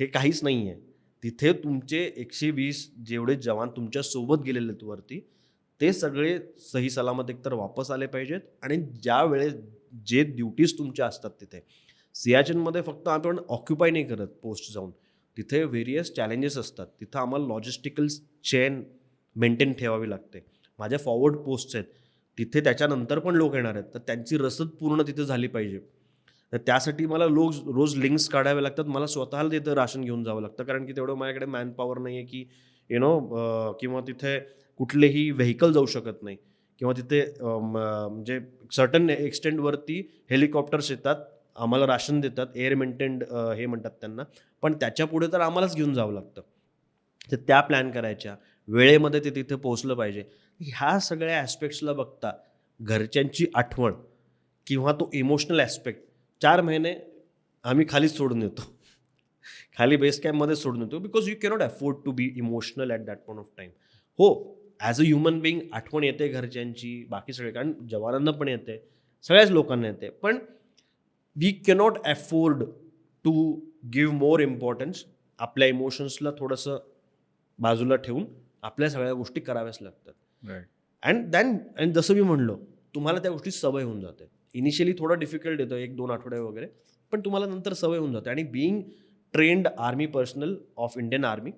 हे काहीच नाही आहे. तिथे तुमचे 120 जेवढे जवान तुमच्या सोबत गेलेले आहेत वरती, ते सगळे सही सलामत एकतर वापस आले पाहिजेत. आणि ज्या वेळेस जे ड्युटीज तुमच्या असतात तिथे, सियाचीनमध्ये फक्त आपण ऑक्युपाय नाही करत पोस्ट जाऊन, तिथे व्हेरियस चॅलेंजेस असतात. तिथं आम्हाला लॉजिस्टिकल चेन मेंटेन ठेवावी लागते. माझ्या फॉरवर्ड पोस्ट्स आहेत तिथे, त्याच्यानंतर पण लोक येणार आहेत, तर त्यांची रसद पूर्ण तिथे झाली पाहिजे. तर त्यासाठी मला रोज लिंक्स काढावे लागतात, मला स्वतःला तिथं राशन घेऊन जावं लागतं, कारण की तेवढं माझ्याकडे मॅनपॉवर नाही आहे की किंवा तिथे कुठलेही व्हेकल जाऊ शकत नाही, किंवा तिथे म्हणजे सर्टन एक्सटेंटवरती हेलिकॉप्टर्स येतात, आम्हाला राशन देतात, एअर मेंटेन्ड हे म्हणतात त्यांना, पण त्याच्या पुढे तर आम्हालाच घेऊन जावं लागतं. तर त्या प्लॅन करायच्या, वेळेमध्ये ते तिथे पोहोचलं पाहिजे. ह्या सगळ्या ॲस्पेक्ट्सला बघता घरच्यांची आठवण किंवा तो इमोशनल ॲस्पेक्ट 4 महिने आम्ही खालीच सोडून येतो, खाली बेस कॅम्पमध्येच सोडून येतो, because you cannot afford to be emotional at that point of time. हो, ॲज अ ह्युमन बिईंग आठवण येते घरच्यांची, बाकी सगळे, कारण जवानांना पण येते, सगळ्याच लोकांना येते, पण we cannot afford to give more importance. आपल्या इमोशन्सला थोडंसं बाजूला ठेवून आपल्या सगळ्या गोष्टी कराव्याच लागतात. अँड जसं मी म्हणलो, तुम्हाला त्या गोष्टी सवय होऊन जाते. इनिशियली थोडं डिफिकल्ट येतं, 1-2 आठवडे वगैरे, पण तुम्हाला नंतर सवय होऊन जाते. आणि being trained army personnel of Indian army,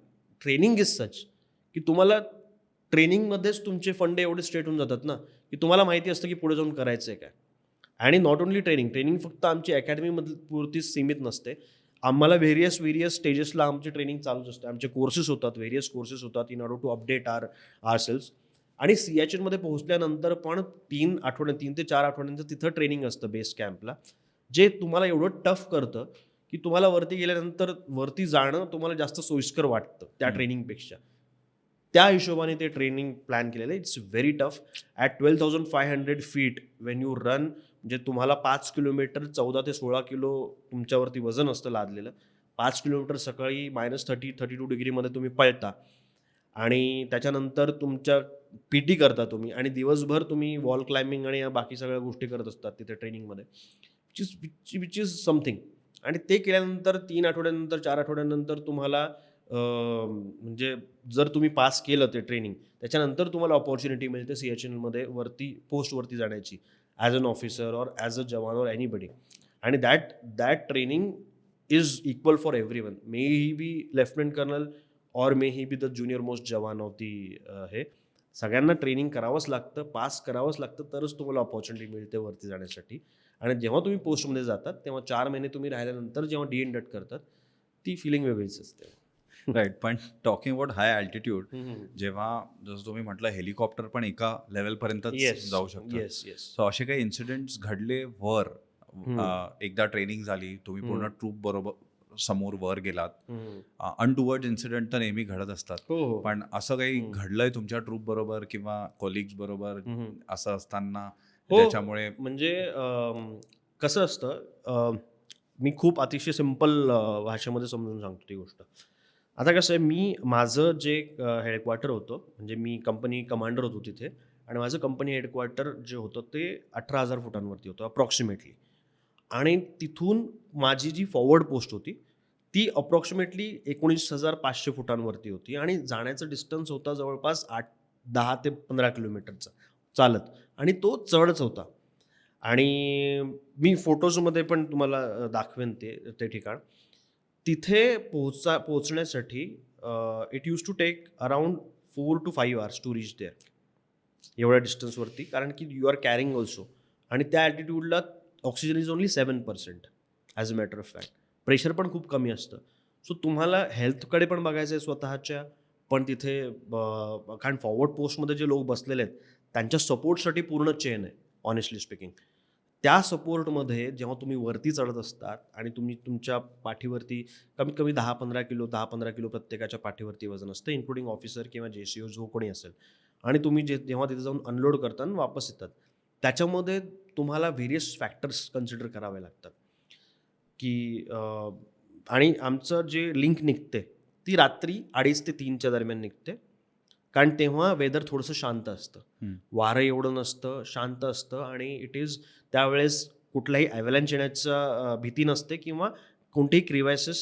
training is such की तुम्हाला ट्रेनिंगमध्येच तुमचे फंडे एवढे स्ट्रेट होऊन जातात ना, की तुम्हाला माहिती असतं की पुढे जाऊन करायचं आहे काय. आणि नॉट ओन्ली ट्रेनिंग फक्त आमची अकॅडमीमधली पुरतीच सीमित नसते. आम्हाला व्हेरियस स्टेजेसला आमची ट्रेनिंग चालूच असते. आमचे कोर्सेस होतात, व्हेरियस कोर्सेस होतात in order to update ourselves. आणि सियाचीनमध्ये पोहोचल्यानंतर पण 3 ते 4 आठवड्यांचं तिथं ट्रेनिंग असतं बेस कॅम्पला, जे तुम्हाला एवढं टफ करतं की तुम्हाला वरती गेल्यानंतर वरती जाणं तुम्हाला जास्त सोयीस्कर वाटतं त्या ट्रेनिंगपेक्षा. त्या हिशोबाने ते ट्रेनिंग प्लॅन केलेलं आहे. It's very tough. At 12,500 feet Wien you run, म्हणजे तुम्हाला 5 किलोमीटर 14 ते 16 किलो तुमच्यावरती वजन असतं लादलेलं. 5 किलोमीटर सकाळी -32 डिग्रीमध्ये तुम्ही पळता, आणि त्याच्यानंतर तुमच्या PT करता तुम्ही, आणि दिवसभर तुम्ही वॉल क्लाइम्बिंग आणि या बाकी सगळ्या गोष्टी करत असतात तिथे ट्रेनिंगमध्ये, विच इज समथिंग. आणि ते केल्यानंतर 3 आठवड्यानंतर 4 आठवड्यानंतर तुम्हाला म्हणजे जर तुम्ही पास केलं ते ट्रेनिंग, त्याच्यानंतर तुम्हाला ऑपॉर्च्युनिटी मिळते सियाचीनमध्ये पोस्टवरती जाण्याची, as an officer or as a jawan or anybody. आणि that training is equal for everyone. May he be lieutenant colonel or may he be the junior most jawan of the hey. सगळ्यांना training करावंच लागतं, pass करावंच लागतं, तरच तुम्हाला opportunity मिळते वरती जाण्यासाठी. आणि जेव्हा तुम्ही पोस्टमध्ये जातात तेव्हा 4 महिने तुम्ही राहिल्यानंतर जेव्हा डिइंडक्ट करतात, ती फिलिंग वेगळीच असते. राईट. पण टॉकिंग अबाउट हाय अल्टिट्यूड, जेव्हा जसं तुम्ही म्हटलं हेलिकॉप्टर पण एका लेवलपर्यंतच जाऊ शकतं. Yes yes. सो असे काही इन्सिडेंट्स घडले वर? एकदा ट्रेनिंग झाली, तुम्ही पूर्ण ट्रूप बरोबर समोर वर गेलात. अनटुवर्ड इन्सिडेंट तर नेहमी घडत असतात, हो. पण असं काही घडलंय तुमच्या ट्रूप बरोबर किंवा कोलिग्स बरोबर असं असताना हो, ज्याच्यामुळे? म्हणजे कसं असतं, मी खूप अतिशय सिम्पल भाषेमध्ये समजून सांगतो ती गोष्ट. आता कसं आहे, माझं जे हेडक्वार्टर होतं, म्हणजे मी कंपनी कमांडर होतो तिथे, आणि माझं कंपनी हेडक्वार्टर जे होतं ते 18,000 फुटांवरती होतं अप्रॉक्सिमेटली. आणि तिथून माझी जी फॉरवर्ड पोस्ट होती ती अप्रॉक्सिमेटली 19,500 फुटांवरती होती, आणि जाण्याचं डिस्टन्स होता जवळपास 10 ते 15 किलोमीटरचा चालत, आणि तो चढच होता. आणि मी फोटोजमध्ये पण तुम्हाला दाखवेन ते ठिकाण. तिथे पोहोचण्यासाठी it use to take around 4 to 5 hours to reach there, एवढ्या डिस्टन्सवरती, कारण की यू आर कॅरिंग ऑल्सो. आणि त्या ॲल्टिट्यूडला oxygen is only 7% as a matter of fact. Pressure पण खूप कमी असतं. सो तुम्हाला हेल्थकडे पण बघायचं आहे स्वतःच्या, पण तिथे कारण फॉरवर्ड पोस्टमध्ये जे लोक बसलेले आहेत त्यांच्या सपोर्टसाठी पूर्ण चेन आहे, ऑनेस्टली स्पीकिंग. त्या सपोर्टमध्ये जेव्हा तुम्ही वरती चढत असतात आणि तुम्ही तुमच्या पाठीवरती कमीत कमी 10-15 किलो प्रत्येकाच्या पाठीवरती वजन असतं, इन्क्लुडिंग ऑफिसर किंवा JCO जो कोणी असेल, आणि तुम्ही जेव्हा तिथे जाऊन अनलोड करता आणि वापस येतात, त्याच्यामध्ये तुम्हाला व्हेरियस फॅक्टर्स कन्सिडर करावे लागतात. की आणि आमचं जे लिंक निघते ती रात्री 2:30 ते 3च्या दरम्यान निघते, कारण तेव्हा वेदर थोडंसं शांत असतं, वारं एवढं नसतं, शांत असतं, आणि इट इज त्यावेळेस कुठलाही ॲव्हलॅन्च येण्याचा भीती नसते, किंवा कोणतेही क्रिवायसिस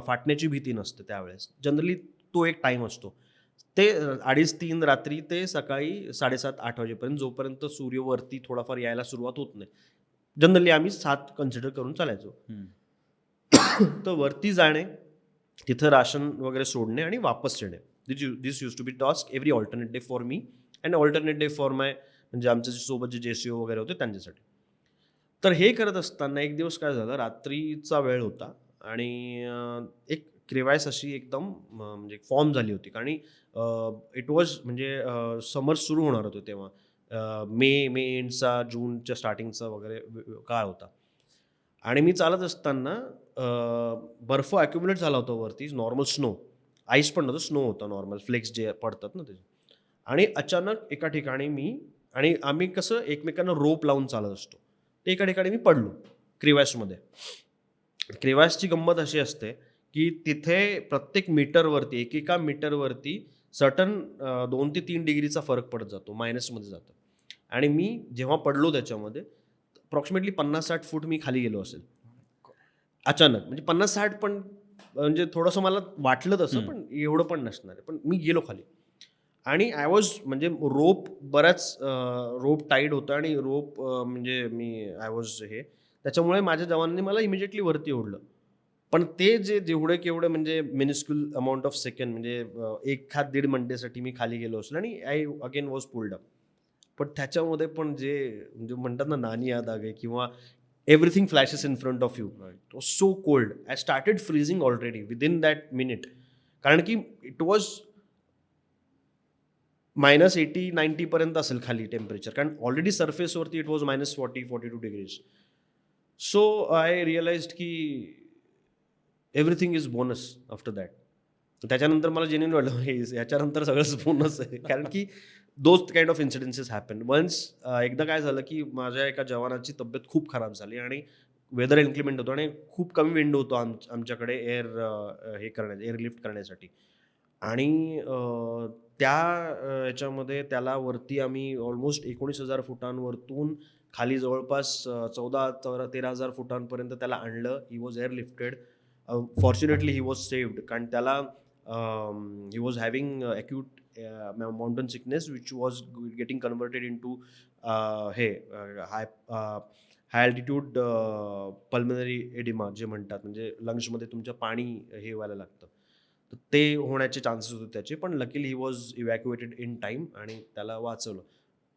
फाटण्याची भीती नसते त्यावेळेस. जनरली तो एक टाईम असतो. ते 2:30-3 रात्री ते सकाळी 7:30-8 वाजेपर्यंत, जोपर्यंत सूर्य वरती थोडाफार यायला सुरुवात होत नाही. जनरली आम्ही 7 कन्सिडर करून चालायचो. तर वरती जाणे, तिथं राशन वगैरे सोडणे आणि वापस येणे. This use to be task every alternate day for me and alternate day for my, म्हणजे आमच्या सोबत जे JCO वगैरे होते त्यांच्यासाठी. तर हे करत असताना एक दिवस काय झालं, रात्रीचा वेळ होता, आणि एक क्रिवायस अशी एकदम म्हणजे फॉर्म झाली होती, आणि इट वॉज म्हणजे समर सुरू होणार होतं तेव्हा. मे एंडचा, जूनच्या स्टार्टिंगचा वगैरे काळ होता. आणि मी चालत असताना बर्फ अक्युमुलेट झाला होता वरती, नॉर्मल स्नो, आईस पण नव्हतं, स्नो होता नॉर्मल फ्लेक्स जे पडतात ना त्याचे. आणि अचानक एका ठिकाणी आणि आम्ही कसं एकमेकांना रोप लावून चालत असतो, ते एका ठिकाणी मी पडलो क्रिवॅसमध्ये. क्रिवॅसची गंमत अशी असते की तिथे प्रत्येक मीटरवरती, एकेका मीटरवरती सर्टन 2 ते 3 डिग्रीचा फरक पडत जातो, मायनसमध्ये जातं. आणि मी जेव्हा पडलो त्याच्यामध्ये अप्रॉक्सिमेटली 50-60 फूट मी खाली गेलो असेल अचानक. म्हणजे 50-60 पण म्हणजे थोडंसं मला वाटलं तसं, पण एवढं पण नसणार आहे. पण मी गेलो खाली, आणि आय वॉज म्हणजे रोप टाईट होतं, आणि म्हणजे आय वॉज त्याच्यामुळे माझ्या जवानांनी मला इमिजिएटली वरती ओढलं. पण ते जेवढे केवढे म्हणजे मिनिस्क्युल अमाऊंट ऑफ सेकंड, म्हणजे 1-1.5 मिनिटासाठी मी खाली गेलो असेल, आणि I again was pulled up. पण त्याच्यामध्ये पण म्हणजे म्हणतात ना, नानी याद आ गई, किंवा everything flashes in front of you. It was so cold. I started freezing already within that minute, कारण की इट वॉज -80-90 पर्यंत असेल खाली टेम्परेचर, कारण ऑलरेडी सरफेसवरती it was -40-42 degrees. So I realised की everything is bonus after that. त्याच्यानंतर मला जेन्युइन वाटलं, हे याच्यानंतर सगळंच बोनस आहे, कारण की those kind of incidences happen once. एकदा काय झालं की माझ्या एका जवानाची तब्येत खूप खराब झाली, आणि वेदर इन्क्लिमेंट होतो, आणि खूप कमी विंडो होतो आमच्याकडे एअरलिफ्ट करण्यासाठी. आणि त्या याच्यामध्ये त्याला वरती आम्ही ऑलमोस्ट 19,000 फुटांवरतून खाली जवळपास 14-13,000 फुटांपर्यंत त्याला आणलं. He was airlifted. Fortunately he was saved, कारण त्याला he was having acute mountain sickness which was getting converted in to high altitude pulmonary oedema जे म्हणतात, म्हणजे लंग्समध्ये तुमच्या पाणी हे व्हायला लागतं. तर ते होण्याचे चान्सेस होते त्याचे, पण luckily he was evacuated in time, आणि त्याला वाचवलं.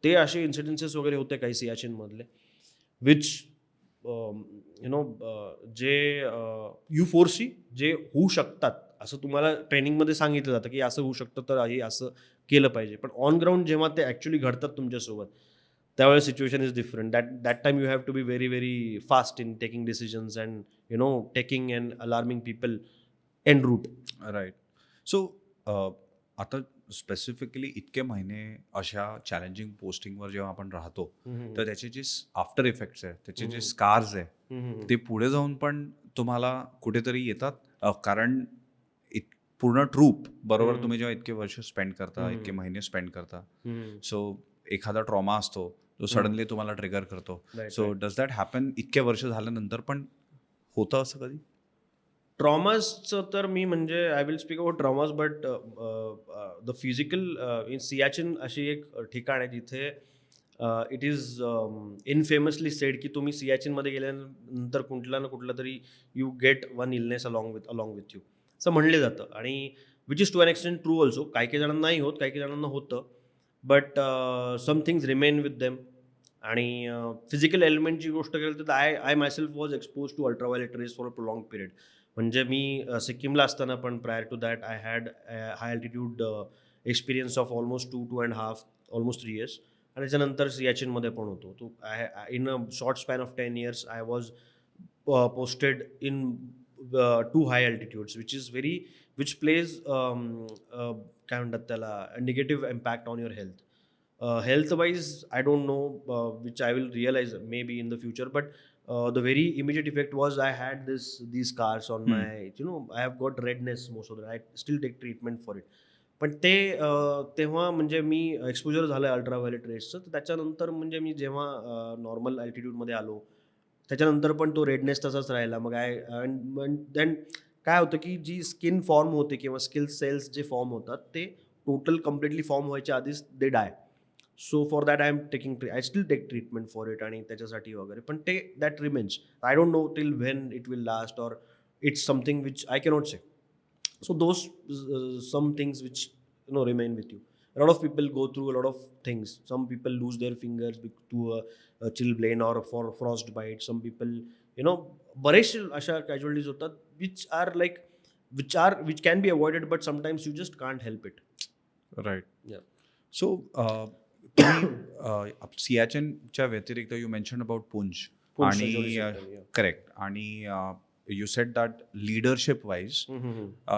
ते असे इन्सिडेन्सेस वगैरे होते काही सियाचीनमधले, विच जे U4C जे होऊ शकतात असं तुम्हाला ट्रेनिंगमध्ये सांगितलं जातं की असं होऊ शकतं तर हे असं केलं पाहिजे. पण ऑन ग्राउंड जेव्हा ते ॲक्च्युली घडतात तुमच्यासोबत त्यावेळेस situation is different. That time you have to be very very fast in taking decisions and taking and alarming people en route. Right. So आता स्पेसिफिकली इतके महिने अशा चॅलेंजिंग पोस्टिंगवर जेव्हा आपण राहतो तर त्याचे जे आफ्टर इफेक्ट्स आहेत, त्याचे जे स्कार्स आहे ते पुढे जाऊन पण तुम्हाला कुठेतरी येतात. कारण पूर्ण ट्रूप बरोबर तुम्ही जेव्हा इतके वर्ष स्पेंड करता, इतके महिने स्पेंड करता, सो एखादा ट्रॉमा असतो जो सडनली तुम्हाला ट्रिगर करतो. सो डज दॅट हॅपन इतके वर्ष झाल्यानंतर पण होतं असं कधी? ट्रॉमाजचं तर मी म्हणजे I will speak about traumas but the physical in Siachen अशी एक ठिकाण आहे जिथे इट इज इनफेमसली सेड की तुम्ही सियाचिनमध्ये गेल्यानंतर कुठला ना कुठला तरी you get one illness along with you असं म्हणलं जातं. आणि which is to an extent true also. काही काही जणांना नाही होत, काही काही जणांना होतं, but some things remain with them. आणि फिजिकल एलिमेंटची गोष्ट केली तर I myself was expose to ultraviolet rays for a prolong period. म्हणजे मी सिक्कीमला असताना पण prior to that I had high altitude experience of almost 2.5 almost 3 years. आणि त्याच्यानंतर सियाचिनमध्ये पण होतो. तो in a short span of 10 years I was posted in to high altitudes which plays काय म्हणतात त्याला negative impact on your health. Health-wise, I don't know, which I will realize maybe in the future. But the very immediate effect was I had these scars on my, I have got redness most of the time. I still take treatment for it. पण ते तेव्हा म्हणजे मी exposure झालं ultraviolet रेसचं. तर त्याच्यानंतर म्हणजे मी जेव्हा normal अल्टिट्यूडमध्ये आलो, त्याच्यानंतर पण तो रेडनेस तसाच राहिला. मग देन काय होतं की जी स्किन फॉर्म होते किंवा स्किन सेल्स जे फॉर्म होतात ते टोटल कम्प्लिटली फॉर्म व्हायच्या आधीच they die. So for that I still take treatment for it आणि त्याच्यासाठी वगैरे. पण ते that remains. I don't know till when it will last or it's something which I cannot say. So those some things which remain with you. A lot of people go through a lot of things. Some people lose their fingers to a chilblain or for frostbite. Some people बरेचसे अशा casualties होतात which can be avoided but sometimes you just can't help it. Right. Yeah. So तुम्ही सियाचनच्या व्यतिरिक्त you mention about Poonch आणि correct आणि you sed that leadership wise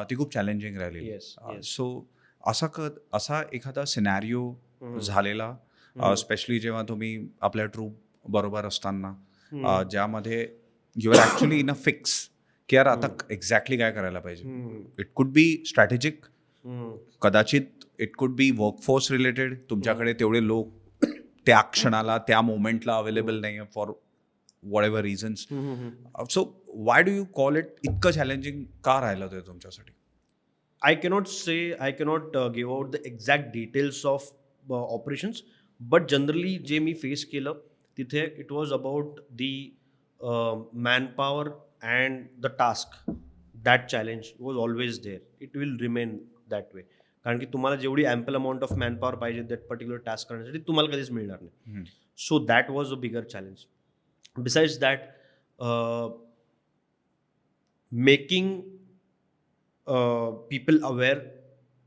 ती खूप चॅलेंजिंग राहिली. Yes, yes. सो असा एखादा सिनॅरिओ झालेला स्पेशली जेव्हा तुम्ही आपल्या ट्रूप बरोबर असताना ज्यामध्ये you are actually in a fix की यार आता एक्झॅक्टली काय करायला पाहिजे. इट कुड बी स्ट्रॅटेजिक, कदाचित it could be workforce related. तुमच्याकडे तेवढे लोक त्या क्षणाला त्या मोमेंटला अवेलेबल नाही आहे for what ever reasons. So why do you call it इतकं चॅलेंजिंग का राहिलं ते तुमच्यासाठी? I cannot give out the exact details of operations, but generally जे मी फेस केलं तिथे it was about the manpower and the task. That challenge was always there. It will remain that way. कारण की तुम्हाला जेवढी ॲम्पल अमाऊंट ऑफ मॅनपॉवर पाहिजे that particular task करण्यासाठी तुम्हाला कधीच मिळणार नाही. So that was a bigger challenge. Besides that making people aware,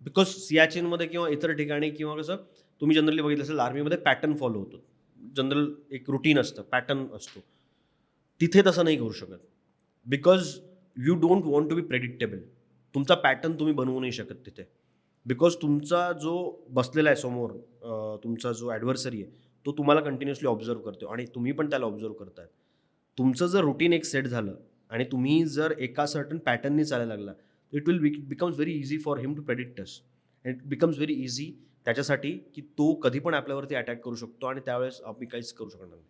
because सियाचिनमध्ये किंवा इतर ठिकाणी किंवा कसं तुम्ही जनरली बघितलं असेल आर्मीमध्ये पॅटर्न फॉलो होतो. जनरल एक रुटीन असतं, पॅटर्न असतो. तिथे तसं नाही करू शकत because you don't want to be predictable. तुमचा पॅटर्न तुम्ही बनवू नाही शकत तिथे बिकॉज तुमचा जो बसलेला आहे समोर, तुमचा जो ॲडव्हर्सरी आहे तो तुम्हाला कंटिन्युअसली ऑब्झर्व करतो आणि तुम्ही पण त्याला ऑब्झर्व करताय. तुमचं जर रुटीन एक सेट झालं आणि तुम्ही जर एका सर्टन पॅटर्ननी चालायला लागला it will becomes very easy for him to predict us. And it becomes very easy त्याच्यासाठी की तो कधी पण आपल्यावरती अटॅक करू शकतो आणि त्यावेळेस आम्ही काहीच करू शकणार नाही.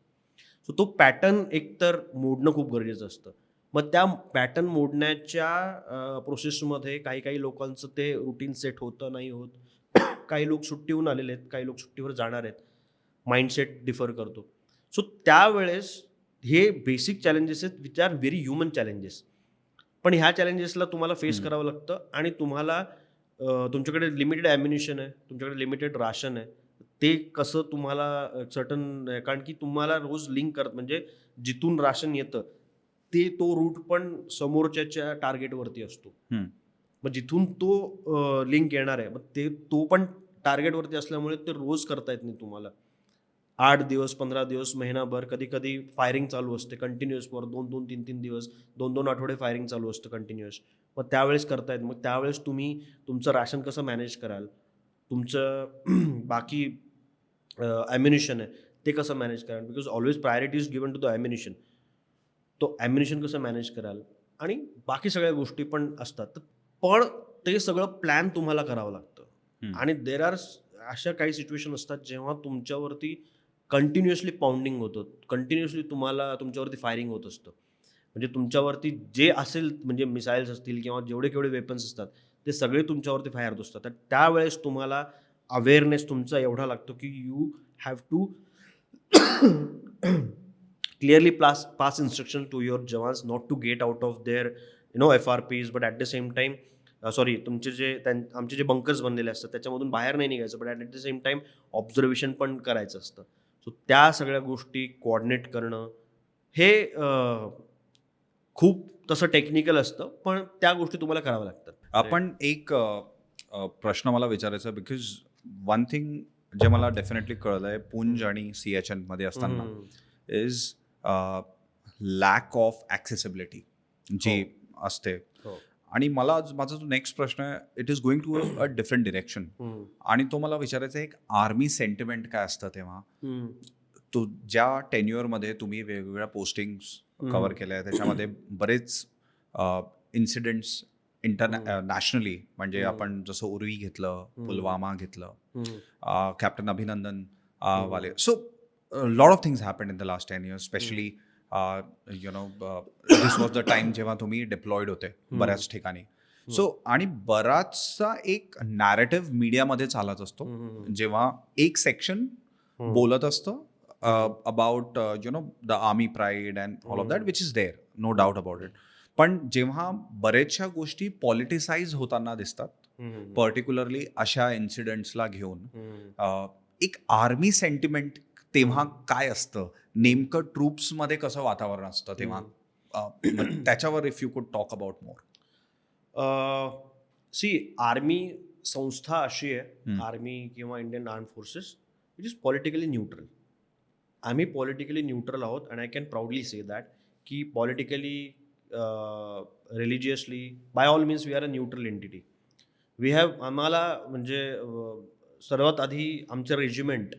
सो तो पॅटर्न एकतर मोडणं खूप गरजेचं असतं. मग त्या पॅटर्न मोडण्याच्या प्रोसेसमध्ये काही लोकांचं ते रुटीन सेट होतं नाही होत. काही लोक सुट्टीहून आलेले आहेत, काही लोक सुट्टीवर जाणार आहेत, माइंडसेट डिफर करतो. सो त्यावेळेस हे बेसिक चॅलेंजेस आहेत which are very human challenges. पण ह्या चॅलेंजेसला तुम्हाला फेस करावं लागतं आणि तुम्हाला तुमच्याकडे लिमिटेड ॲम्युनिशन आहे, तुमच्याकडे लिमिटेड राशन आहे. ते कसं तुम्हाला सर्टन, कारण की तुम्हाला रोज लिंक करत म्हणजे जिथून राशन येतं ते तो रूट पण समोरच्याच्या टार्गेटवरती असतो. मग जिथून तो लिंक येणार आहे, मग तो पण टार्गेटवरती असल्यामुळे ते रोज करता येत नाही तुम्हाला. 8 दिवस, 15 दिवस, महिनाभर, कधी-कधी फायरिंग चालू असते कंटिन्युअस फॉर 2-2, 3-3 दिवस, 2-2 आठवडे फायरिंग चालू असतं कंटिन्युअस. मग त्यावेळेस करता येत. मग त्यावेळेस तुम्ही तुमचं राशन कसं मॅनेज कराल? तुमचं बाकी ॲम्युनिशन आहे, ते कसं मॅनेज कराल? Because always priority is given to the ammunition. तो ॲम्युनिशन कसं मॅनेज कराल? आणि बाकी सगळ्या गोष्टी पण असतात. पण ते सगळं प्लॅन तुम्हाला करावं लागतं. आणि देर आर अशा काही सिच्युएशन असतात जेव्हा तुमच्यावरती कंटिन्युअसली पाउंडिंग होतं, कंटिन्युअसली तुम्हाला तुमच्यावरती फायरिंग होत असतं. म्हणजे तुमच्यावरती जे असेल, म्हणजे मिसाईल्स असतील किंवा जेवढे केवढे वेपन्स असतात, ते सगळे तुमच्यावरती फायर होत असतात. तर त्यावेळेस तुम्हाला अवेअरनेस तुमचा एवढा लागतो की you have to clearly pass instruction to your jawans not to get out of their FRPs, but at the same time तुमचे जे आमचे जे बंकर्स बनलेले असतात त्याच्यामधून बाहेर नाही निघायचं, but at the same time observation पण करायचं असतं. सो त्या सगळ्या गोष्टी कोऑर्डिनेट करणं हे खूप तसं टेक्निकल असतं, पण त्या गोष्टी तुम्हाला कराव्या लागतात. आपण एक प्रश्न मला विचारायचा, बिकॉज वन थिंग जे मला डेफिनेटली कळलंय पुंज आणि CHN मध्ये असताना इज लॅक ऑफ ॲक्सेसिबिलिटी जी असते. आणि माझा जो नेक्स्ट प्रश्न आहे, it is going to a different direction. आणि तो मला विचारायचा आहे, एक आर्मी सेंटिमेंट काय असतं तेव्हा, तो ज्या टेन्युअरमध्ये तुम्ही वेगवेगळ्या पोस्टिंग्स कव्हर केल्या, त्याच्यामध्ये बरेच इन्सिडेंट्स नॅशनली, म्हणजे आपण जसं उर्वी घेतलं, पुलवामा घेतलं, कॅप्टन अभिनंदन वाले. So lot of things happen in the last 10 years, specially this was the time जेव्हा तुम्ही डिप्लॉईड होते बऱ्याच ठिकाणी. सो आणि बराचसा एक नॅरेटिव्ह मीडियामध्ये चालत असतो, जेव्हा एक सेक्शन बोलत असतं about the army pride and all of that, which is there, no doubt about it. पण जेव्हा बरेचशा गोष्टी पॉलिटिसाइज होताना दिसतात, पर्टिक्युलरली अशा इन्सिडेंट्सला घेऊन, एक आर्मी सेंटिमेंट तेव्हा काय असतं, नेमकं ट्रूप्समध्ये कसं वातावरण असतं तेव्हा, त्याच्यावर if you could talk about more. Army संस्था अशी आहे, आर्मी किंवा Indian arm forces, it is politically neutral. आम्ही पॉलिटिकली न्यूट्रल आहोत, and I can proudly say that की politically, religiously, by all means we are a neutral entity. आम्हाला म्हणजे सर्वात आधी आमचं रेजिमेंट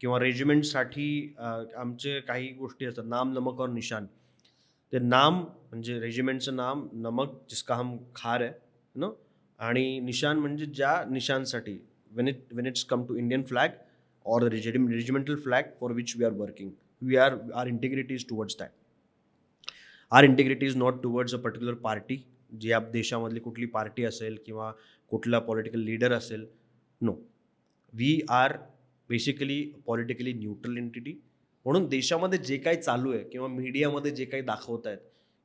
किंवा रेजिमेंटसाठी आमचे काही गोष्टी असतात, नाम नमक और निशान. ते नाम म्हणजे रेजिमेंटचं नाम, नमक जिसका हम खार आहे ना, आणि निशान म्हणजे ज्या निशानसाठी when it's come to Indian flag or the regimental flag for which we are working, our integrity is towards that. Our integrity is not towards a particular party, जी आप देशामधली कुठली पार्टी असेल किंवा कुठला पॉलिटिकल लीडर असेल. No, we are basically politically neutral entity. म्हणून देशामध्ये जे काही चालू आहे किंवा मीडियामध्ये जे काही दाखवत आहेत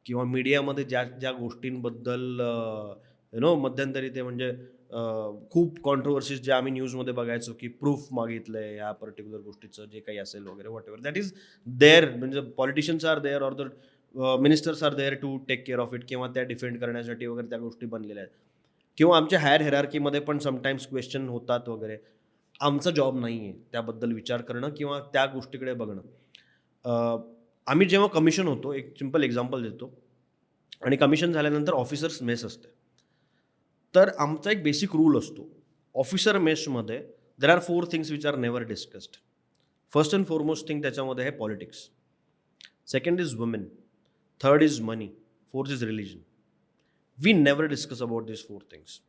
किंवा मीडियामध्ये ज्या गोष्टींबद्दल मध्यंतरी ते म्हणजे खूप कॉन्ट्रोवर्सीज ज्या आम्ही न्यूजमध्ये बघायचो की प्रूफ मागितलं आहे या पर्टिक्युलर गोष्टीचं, जे काही असेल वगैरे, whatever that is there, म्हणजे politicians are there or the ministers are there to take care of it, किंवा त्या डिफेंड करण्यासाठी वगैरे त्या गोष्टी बनलेल्या आहेत. किंवा आमच्या हायर हेरार्कीमध्ये पण समटाईम्स क्वेश्चन होतात वगैरे. आमचा जॉब नाही आहे त्याबद्दल विचार करणं किंवा त्या गोष्टीकडे बघणं. आम्ही जेव्हा कमिशन होतो, एक सिम्पल एक्झाम्पल देतो, आणि कमिशन झाल्यानंतर ऑफिसर्स मेस असते, तर आमचा एक बेसिक रूल असतो ऑफिसर मेसमध्ये. There are 4 things which are never discussed. First and foremost thing त्याच्यामध्ये आहे politics, second is women, third is money, fourth is religion. We never discuss about this 4 things.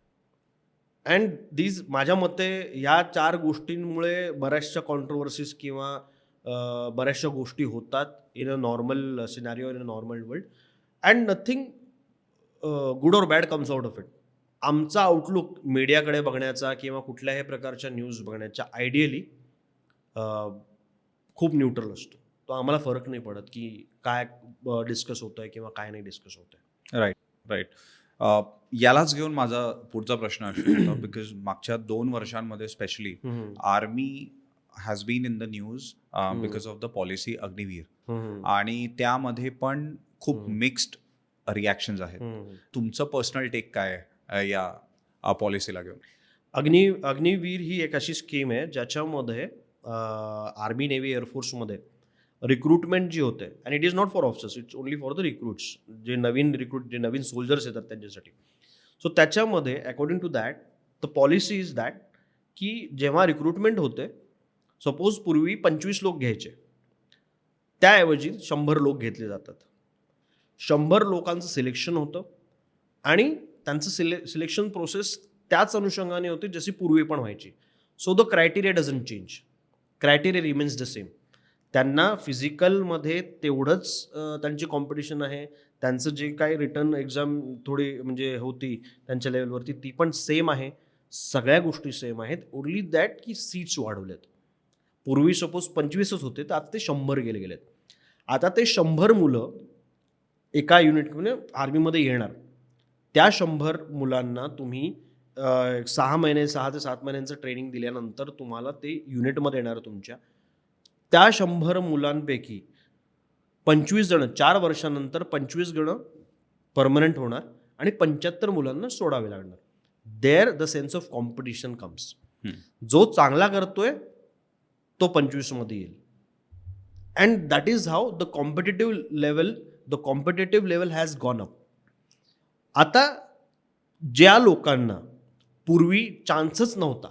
And these, माझ्या मते ह्या 4 गोष्टींमुळे बऱ्याचशा controversies किंवा बऱ्याचशा गोष्टी होतात in a normal scenario, in a normal world, and nothing good or bad comes out of it. आमचा आउटलुक मीडियाकडे बघण्याचा किंवा कुठल्याही प्रकारच्या न्यूज बघण्याच्या आयडियली खूप न्यूट्रल असतो. तो आम्हाला फरक नाही पडत की काय डिस्कस होत आहे किंवा काय नाही डिस्कस होत आहे. राईट. यालाच घेऊन माझा पुढचा प्रश्न असतो, बिकॉज मागच्या 2 वर्षांमध्ये specially army has been in the news because of the policy Agniveer, आणि त्यामध्ये पण खूप मिक्स्ड रिॲक्शन्स आहेत. तुमचं पर्सनल टेक काय आहे या पॉलिसीला घेऊन? अग्निवीर ही एक अशी स्कीम आहे ज्याच्यामध्ये आर्मी नेव्ही एअरफोर्समध्ये रिक्रुटमेंट जी होते, and it is not for officers, it's only for the recruits, जे नवीन सोल्जर्स येतात त्यांच्यासाठी. सो त्याच्यामध्ये according to that the policy is that की जेव्हा रिक्रुटमेंट होते, सपोज पूर्वी 25 लोक घ्यायचे, त्याऐवजी 100 लोक घेतले जातात. 100 लोकांचं सिलेक्शन होतं आणि त्यांचं सिलेक्शन प्रोसेस त्याच अनुषंगाने होते जशी पूर्वी पण व्हायची. So the criteria doesn't change, criteria remains the same. त्यांना फिजिकलमध्ये तेवढंच त्यांची कॉम्पिटिशन आहे, त्यांचं जे काही रिटर्न एक्झाम थोडी म्हणजे होती त्यांच्या लेवलवरती ती पण सेम आहे, सगळ्या गोष्टी सेम आहेत. ओनली दॅट की सीट्स वाढवलेत. पूर्वी सपोज 25च होते, तर आता ते 100 गेलेत. आता ते 100 मुलं एका युनिटमध्ये आर्मीमध्ये येणार. त्या 100 मुलांना तुम्ही 6 ते 7 महिन्यांचं ट्रेनिंग दिल्यानंतर तुम्हाला ते युनिटमध्ये येणार तुमच्या. त्या 100 मुलांपैकी 25 जण 4 वर्षानंतर 25 जण परमनंट होणार आणि 75 मुलांना सोडावे लागणार. There the sense of competition comes. जो चांगला करतोय तो 25 मध्ये येईल. And that is how the competitive level has gone up. आता ज्या लोकांना पूर्वी चान्सच नव्हता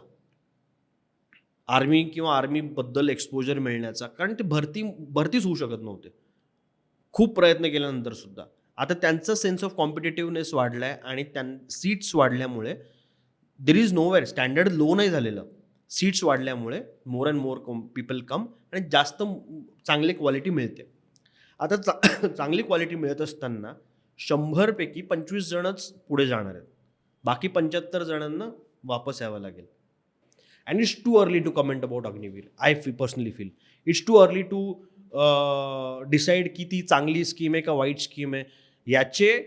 आर्मी किंवा आर्मीबद्दल एक्सपोजर मिळण्याचा, कारण ते भरतीच होऊ शकत नव्हते खूप प्रयत्न केल्यानंतर सुद्धा, आता त्यांचा सेन्स ऑफ कॉम्पिटेटिव्हनेस वाढला आहे आणि सीट्स वाढल्यामुळे there is nowhere, standard low नाही झालेलं, सीट्स वाढल्यामुळे more and more people come आणि जास्त चांगली क्वालिटी मिळते. आता चांगली क्वालिटी मिळत असताना 100 पैकी 25 जणच पुढे जाणार आहेत, बाकी 75 जणांना वापस यावं लागेल. And it's too early to comment about Agniveer. I personally feel it's too early to decide की ती चांगली स्कीम आहे का वाईट स्कीम आहे. याचे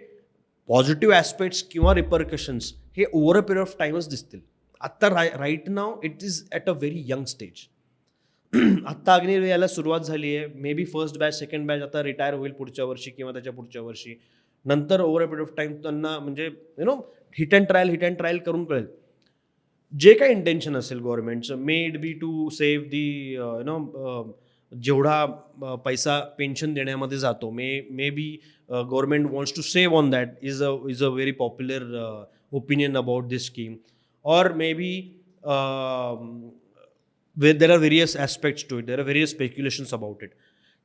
पॉझिटिव्ह ॲस्पेक्ट्स किंवा रिपरकशन्स हे ओव्हर अ पिरियड ऑफ टाईमच दिसतील. आत्ता right now it is at a very young stage. आत्ता अग्निवीर यायला सुरुवात झाली आहे. Maybe first batch second batch आता रिटायर होईल पुढच्या वर्षी किंवा त्याच्या पुढच्या वर्षी. नंतर over a period of time त्यांना म्हणजे हिट अँड ट्रायल करून कळेल जे काही इंटेन्शन असेल गव्हर्नमेंटचं. May it be to save the जेवढा पैसा पेन्शन देण्यामध्ये जातो, may be government wants to save on that, is a very popular opinion about this scheme. और may be there are various aspects to it, there are various speculations about it.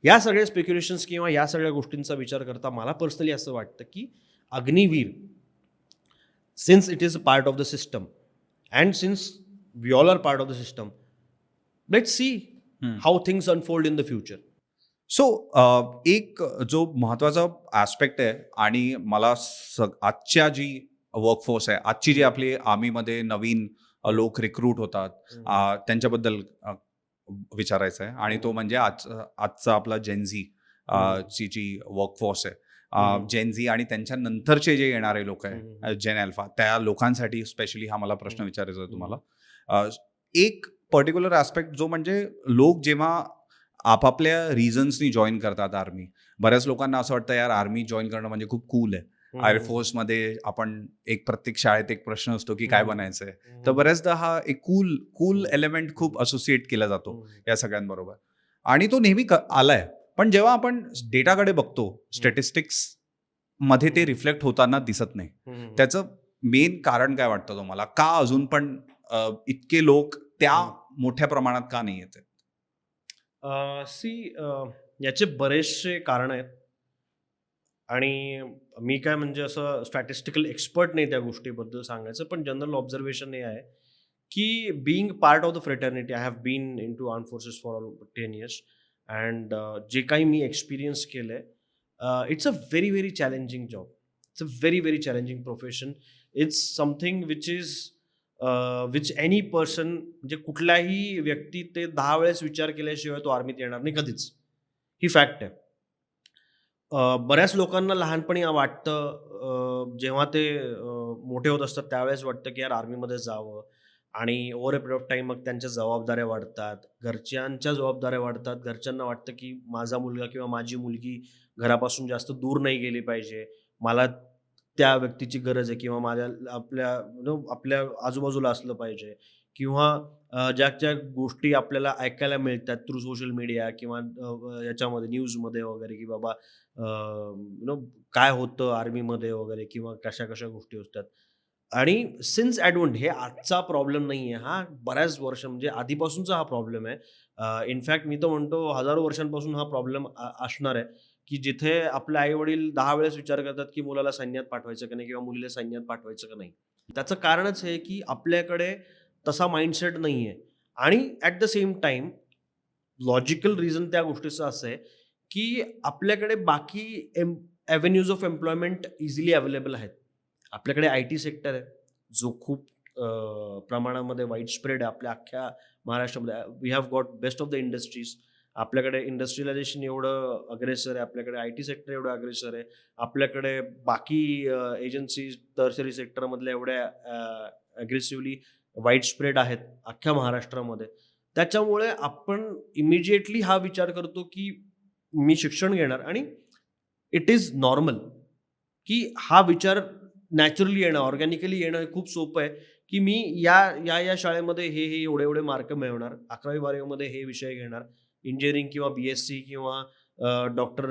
या सगळ्या speculations किंवा या सगळ्या गोष्टींचा विचार करता मला पर्सनली असं वाटतं की Agniveer, since it is a part of the system and since we all are part of the system, let's see how things unfold in the future. So एक जो महत्त्वाचा ॲस्पेक्ट आहे आणि मला आजच्या जी वर्कफोर्स आहे, आजची जी आपली आर्मीमध्ये नवीन लोक रिक्रूट होतात, त्यांच्याबद्दल विचारायचं आहे. आणि तो म्हणजे आजचा आपला जेनझी ची जी वर्कफोर्स आहे, जेनझी आणि त्यांच्या नंतरचे जे येणारे लोक आहे जेन अल्फा, त्या लोकांसाठी स्पेशली हा मला प्रश्न विचारायचा आहे तुम्हाला. एक पर्टिक्युलर ॲस्पेक्ट जो म्हणजे लोक जेव्हा आपापल्या रिझन्सनी जॉईन करतात आर्मी, बऱ्याच लोकांना असं वाटतं यार आर्मी जॉईन करणं म्हणजे खूप कूल आहे. एअरफोर्समध्ये आपण प्रत्येक शाळेत एक प्रश्न असतो की काय बनायचं आहे, तर बऱ्याचदा हा एक कूल एलिमेंट खूप असोसिएट केला जातो या सगळ्यांबरोबर आणि तो नेहमी आलाय. पण जेव्हा आपण डेटाकडे बघतो, स्टॅटिस्टिक्स मध्ये ते रिफ्लेक्ट होताना दिसत नाही. त्याचं मेन कारण काय वाटतं तुम्हाला? का अजून पण इतके लोक त्या मोठ्या प्रमाणात का नाही येत? याचे बरेचसे कारण आहेत आणि मी काय म्हणजे असं स्टॅटिस्टिकल एक्सपर्ट नाही त्या गोष्टीबद्दल सांगायचं, पण जनरल ऑब्झर्वेशन हे आहे की being part of the fraternity, I have been into arm forces for 10 years and जे काही मी एक्सपिरियन्स केलं आहे, it's a very very challenging job, it's a very very challenging profession. It's something which any person, म्हणजे कुठल्याही व्यक्ती ते 10 वेळेस विचार केल्याशिवाय तो आर्मीत येणार नाही कधीच, ही फॅक्ट आहे. बऱ्याच लोकांना लहानपणी वाटतं, जेव्हा ते मोठे होत असतात त्यावेळेस वाटतं की यार आर्मीमध्ये जावं, आणि over a period of time मग त्यांच्या जबाबदाऱ्या वाढतात, घरच्यांच्या जबाबदाऱ्या वाढतात. घरच्यांना वाटतं की माझा मुलगा किंवा माझी मुलगी घरापासून जास्त दूर नाही गेली पाहिजे, मला त्या व्यक्तीची गरज आहे किंवा आपल्या आजूबाजूला असलं पाहिजे किंवा ज्या गोष्टी आपल्याला ऐकायला मिळतात थ्रू सोशल मीडिया किंवा याच्यामध्ये न्यूजमध्ये वगैरे की बाबा काय होतं आर्मीमध्ये वगैरे किंवा कशा गोष्टी असतात. आणि सिन्स ॲडव्हंट हे आजचा प्रॉब्लेम नाही आहे. हा बऱ्याच वर्ष म्हणजे आधीपासूनचा हा प्रॉब्लेम आहे. इनफॅक्ट मी तर म्हणतो हजारो वर्षांपासून हा प्रॉब्लेम असणार आहे, की जिथे आपले आई-वडील 10 वेळेस विचार करतात, की मुलाला सैन्यात पाठवायचं का नाही किंवा मुलीला सैन्यात पाठवायचं का नाही. त्याचं कारणच हे, की आपल्याकडे तसा माइंडसेट नाहीये आणि at the same time logical reason त्या गोष्टीचं असं आहे, की आपल्याकडे बाकी एव्हेन्यूज ऑफ एम्प्लॉयमेंट इझिली अवेलेबल आहेत. आपल्याकडे आय-टी सेक्टर आहे, जो खूप प्रमाणामध्ये वाईड स्प्रेड आहे आपल्या अख्ख्या महाराष्ट्रामध्ये. We have got best of the industries. आपल्याकडे इंडस्ट्रियलायझेशन एवढं अग्रेसर आहे, आपल्याकडे आय-टी सेक्टर एवढं अग्रेसर आहे, आपल्याकडे बाकी एजन्सीज टर्शरी सेक्टरमधल्या एवढ्या अग्रेसिव्हली वाईड स्प्रेड आहेत अख्ख्या महाराष्ट्रामध्ये. त्याच्यामुळे आपण इमिजिएटली हा विचार करतो, की मी शिक्षण घेणार आणि इट इज नॉर्मल, की हा विचार नॅचरली येणं, ऑर्गॅनिकली येणं हे खूप सोपं आहे, की मी या शाळेमध्ये हे एवढे मार्क मिळवणार, 11वी-12वीमध्ये हे विषय घेणार, इंजिनिअरिंग किंवा बी-एस-सी किंवा डॉक्टर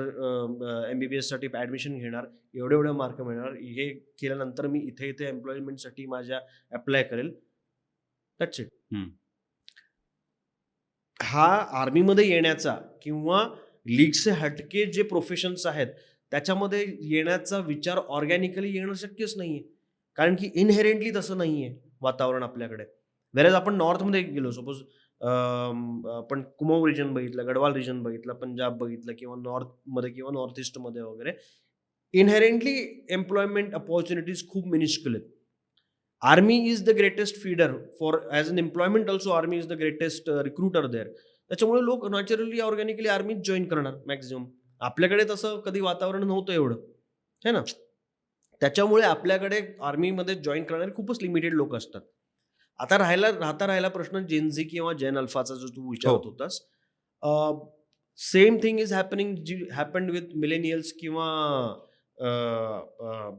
एम-बी-बी-एससाठी ॲडमिशन घेणार, एवढे मार्क मिळणार, हे केल्यानंतर मी इथे एम्प्लॉयमेंटसाठी माझ्या अप्लाय करेल. That's it. हा आर्मीमध्ये येण्याचा किंवा लीगचे हटके जे प्रोफेशन्स आहेत, त्याच्यामध्ये येण्याचा विचार ऑर्गॅनिकली येणं शक्यच नाहीये. कारण की इनहेरेंटली तसं नाहीये वातावरण आपल्याकडे. व्हेअरएज आपण नॉर्थमध्ये गेलो सपोज आपण कुमाऊँ रिजन बघितलं, गढवाल रिजन बघितलं, पंजाब बघितलं किंवा नॉर्थमध्ये किंवा नॉर्थ ईस्टमध्ये वगैरे इनहेरेंटली एम्प्लॉयमेंट अपॉर्च्युनिटीज खूप मिनिस्क्युल आहेत. Army is the greatest feeder for as an employment also army is the greatest recruiter there. त्याच्यामुळे लोक नॅचरली ऑर्गॅनिकली आर्मीत जॉईन करणार मॅक्झिमम. आपल्याकडे तसं कधी वातावरण नव्हतं एवढं, है ना? त्याच्यामुळे आपल्याकडे आर्मीमध्ये जॉईन करणारे खूपच लिमिटेड लोक असतात. आता राहिला प्रश्न जेन झी किंवा जेन अल्फाचा जो तू विचारत होतास. Same thing is happened with millennials किंवा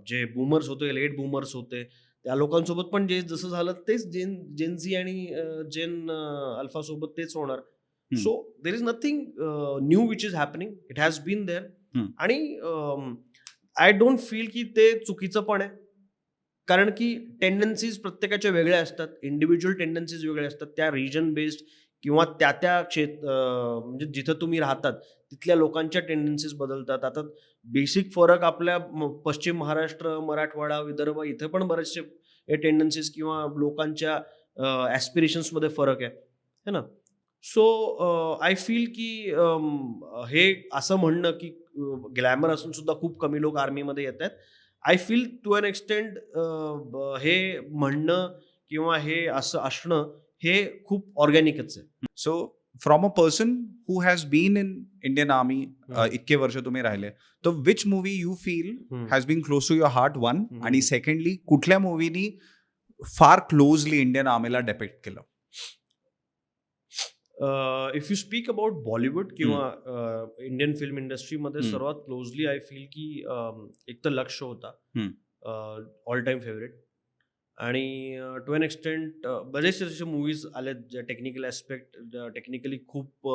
जे बूमर्स होते, लेट बूमर्स होते, त्या लोकांसोबत पण जे जसं झालं तेच जेन झी आणि जेन अल्फा सोबत तेच होणार. So there is nothing new which is happening. It has been there आणि आय डोंट फील की ते चुकीचं पण आहे. कारण की टेंडन्सीज प्रत्येकाच्या वेगळ्या असतात, इंडिव्हिज्युअल टेंडन्सीज वेगळ्या असतात. त्या रिजन बेस्ड किंवा त्या म्हणजे जिथं तुम्ही राहतात तिथल्या लोकांच्या टेंडन्सीज बदलतात. आता बेसिक फरक आपल्या पश्चिम महाराष्ट्र, मराठवाडा, विदर्भ इथे पण बरेचसे हे टेंडन्सीज किंवा लोकांच्या ॲस्पिरेशन्समध्ये फरक आहे, है ना? सो आय फील की हे असं म्हणणं की ग्लॅमर असून सुद्धा खूप कमी लोक आर्मीमध्ये येत आहेत. I feel to an extent हे म्हणणं किंवा हे असं असणं हे खूप ऑर्गॅनिकच आहे. So from a person who has been in Indian army, इतके वर्ष तुम्ही राहिले, तर which movie you feel has been close to your heart one, आणि सेकंडली कुठल्या मूवीनी फार क्लोजली इंडियन आर्मीला डेपिक्ट केलं? If you speak about Bollywood किंवा इंडियन फिल्म इंडस्ट्रीमध्ये सर्वात क्लोजली आय फील की एक तर लक्ष्य होता, ऑल टाइम फेवरेट. आणि टू एन एक्सटेंट बरेचसे असे मूवीज आलेत जे टेक्निकली खूप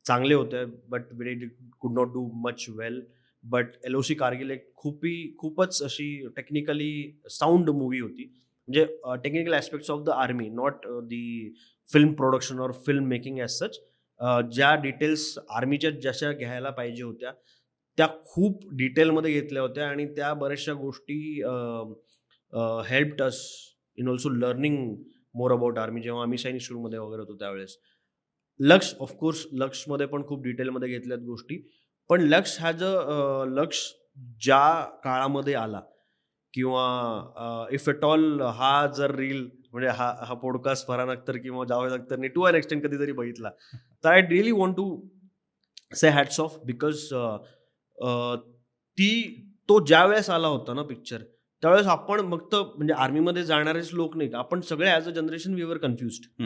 चांगले होते, बट वी कुड not do much well. But LOC Kargil एक खूपच अशी टेक्निकली साऊंड मूवी होती. म्हणजे technical aspects of the army, not the film production और फिल्म मेकिंग ॲज सच. ज्या डिटेल्स आर्मीच्या जशा घ्यायला पाहिजे होत्या त्या खूप डिटेलमध्ये घेतल्या होत्या आणि त्या बऱ्याचशा गोष्टी helped us in also learning more about army. जेव्हा आम्ही सैनिक स्कूलमध्ये वगैरे होतो त्यावेळेस ऑफकोर्स लक्ष्यमध्ये पण खूप डिटेलमध्ये घेतल्यात गोष्टी. पण लक्ष ज्या काळामध्ये आला किंवा इफ एट ऑल हा जर रील म्हणजे हा पॉडकास्ट फरहान अख्तर किंवा जावेद अख्तरने टू एन एक्सटेंट कधीतरी बघितला तर I really want to say hats off. Because तो ज्या वेळेस आला होता ना पिक्चर, त्यावेळेस आपण फक्त म्हणजे आर्मीमध्ये जाणारेच लोक नाही, आपण सगळे as a generation we were confused.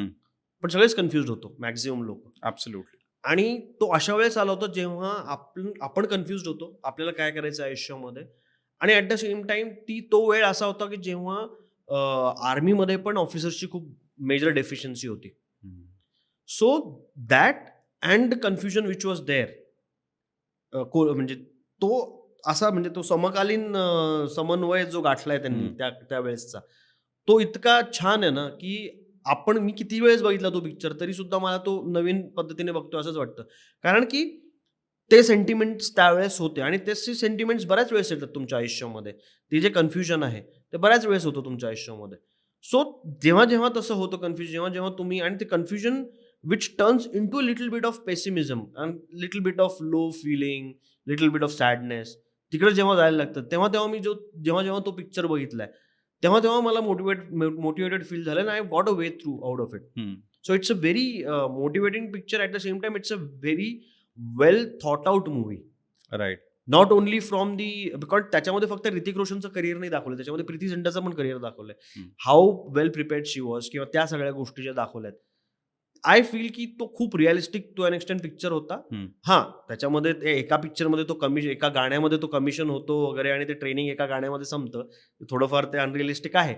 पण सगळेच कन्फ्युज्ड होतो मॅक्झिमम लोक. ॲब्सोल्युटली. आणि तो अशा वेळेस आला होता जेव्हा आपण कन्फ्युज्ड होतो, आपल्याला काय करायचं आयुष्यामध्ये. आणि ॲट द सेम टाइम तो वेळ असा होता की जेव्हा आर्मीमध्ये पण ऑफिसर्सची खूप मेजर डेफिशियन्सी होती. So that and confusion which was there, म्हणजे तो असा म्हणजे तो समकालीन समन्वय जो गाठलाय त्यांनी त्यावेळेसचा, तो इतका छान आहे ना, की मी किती वेळेस बघितला तो पिक्चर तरी सुद्धा मला तो नवीन पद्धतीने बघतोय असंच वाटतं. कारण की ते सेंटिमेंट्स त्यावेळेस होते आणि तसे सेंटिमेंट्स बऱ्याच वेळेस येतात तुमच्या आयुष्यामध्ये. ते जे कन्फ्युजन आहे, ते बऱ्याच वेळेस होतं तुमच्या आयुष्यामध्ये. सो जेव्हा तसं होतं कन्फ्युजन, जेव्हा तुम्ही आणि ते confusion which turns into a little bit of pessimism and little bit of low feeling, little bit of sadness. तिकडे जेव्हा जायला लागतं तेव्हा मी जेव्हा तो पिक्चर बघितलाय तेव्हा मला मोटिवेटेड फील झालं आणि I got a way through out of it. So it's a very motivating picture. At the same time it's a very well thought out movie. Right. Not only from because त्याच्यामध्ये फक्त Hrithik रोशनचं career नाही दाखवलं, त्याच्यामध्ये प्रीती झिंटाचं पण career दाखवलंय. How well prepared she was किंवा त्या सगळ्या गोष्टी ज्या दाखवल्यात. आय फील की तो खूप realistic to an extent picture होता. हां, त्याच्यामध्ये ते एका पिक्चरमध्ये एका गाण्यामध्ये तो कमिशन होतो वगैरे आणि ते ट्रेनिंग एका गाण्यामध्ये संपतं. थोडंफार ते अनरिअलिस्टिक आहे.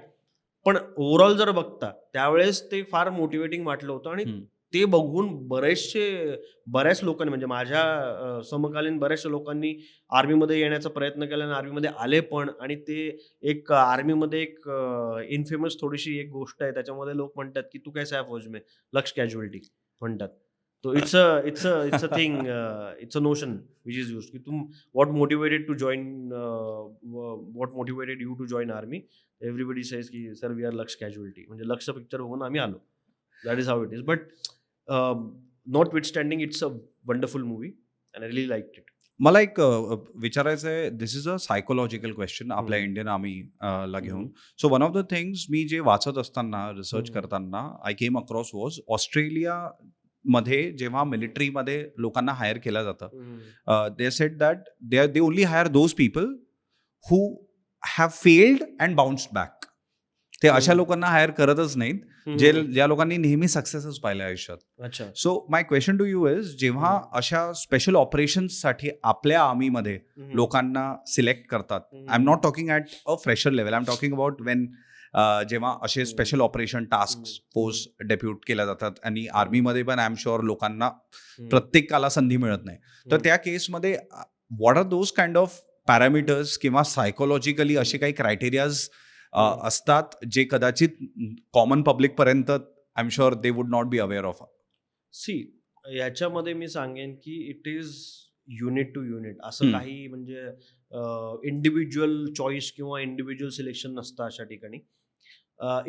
पण ओव्हरऑल जर बघता त्यावेळेस ते फार मोटिवेटिंग वाटलं होतं आणि ते बघून बऱ्याच लोकांनी म्हणजे माझ्या समकालीन बऱ्याचशा लोकांनी आर्मीमध्ये येण्याचा प्रयत्न केला आणि आर्मीमध्ये आले पण. आणि ते एक आर्मीमध्ये एक इनफेमस थोडीशी एक गोष्ट आहे. त्याच्यामध्ये लोक म्हणतात की तू कैसा है फौज में, लक्ष कॅज्युअलिटी म्हणतात. तो it's a thing, it's a notion which is used की what motivated you to join army. Everybody says की sir we are Lakshya casualty, म्हणजे लक्ष पिक्चर बघून आम्ही आलो. That is how it is. But notwithstanding it's a wonderful movie and I really liked it. मला एक विचारायचं आहे. This is a psychological question आपल्या इंडियन आर्मी ला घेऊन. So one of the things मी जे वाचत असताना रिसर्च करताना I came across was Australia मध्ये जेव्हा मिलिटरीमध्ये लोकांना हायर केलं जातं, they said that they only hire those people who have failed and bounced back. ते अशा लोकांना हायर करतच नाहीत ज्या लोकांनी नेहमी सक्सेसच पाहिल्या आयुष्यात. अच्छा. So my question to you is, जेव्हा अशा स्पेशल ऑपरेशन्ससाठी आपल्या आर्मीमध्ये लोकांना सिलेक्ट करतात, I am not talking at a fresher level, I am talking about when जेव्हा असे special operation task force depute केल्या जातात आणि आर्मीमध्ये पण आय एम शुअर लोकांना प्रत्येकाला संधी मिळत नाही, तर त्या केसमध्ये what are those kind of parameters किंवा सायकोलॉजिकली असे काही क्रायटेरियाज असतात जे कदाचित कॉमन पब्लिक पर्यंत I am sure they would not be aware of. See, याच्यामध्ये मी सांगेन की it is unit to unit. असं काही म्हणजे इंडिव्हिज्युअल चॉईस किंवा इंडिव्हिज्युअल सिलेक्शन नसतं अशा ठिकाणी.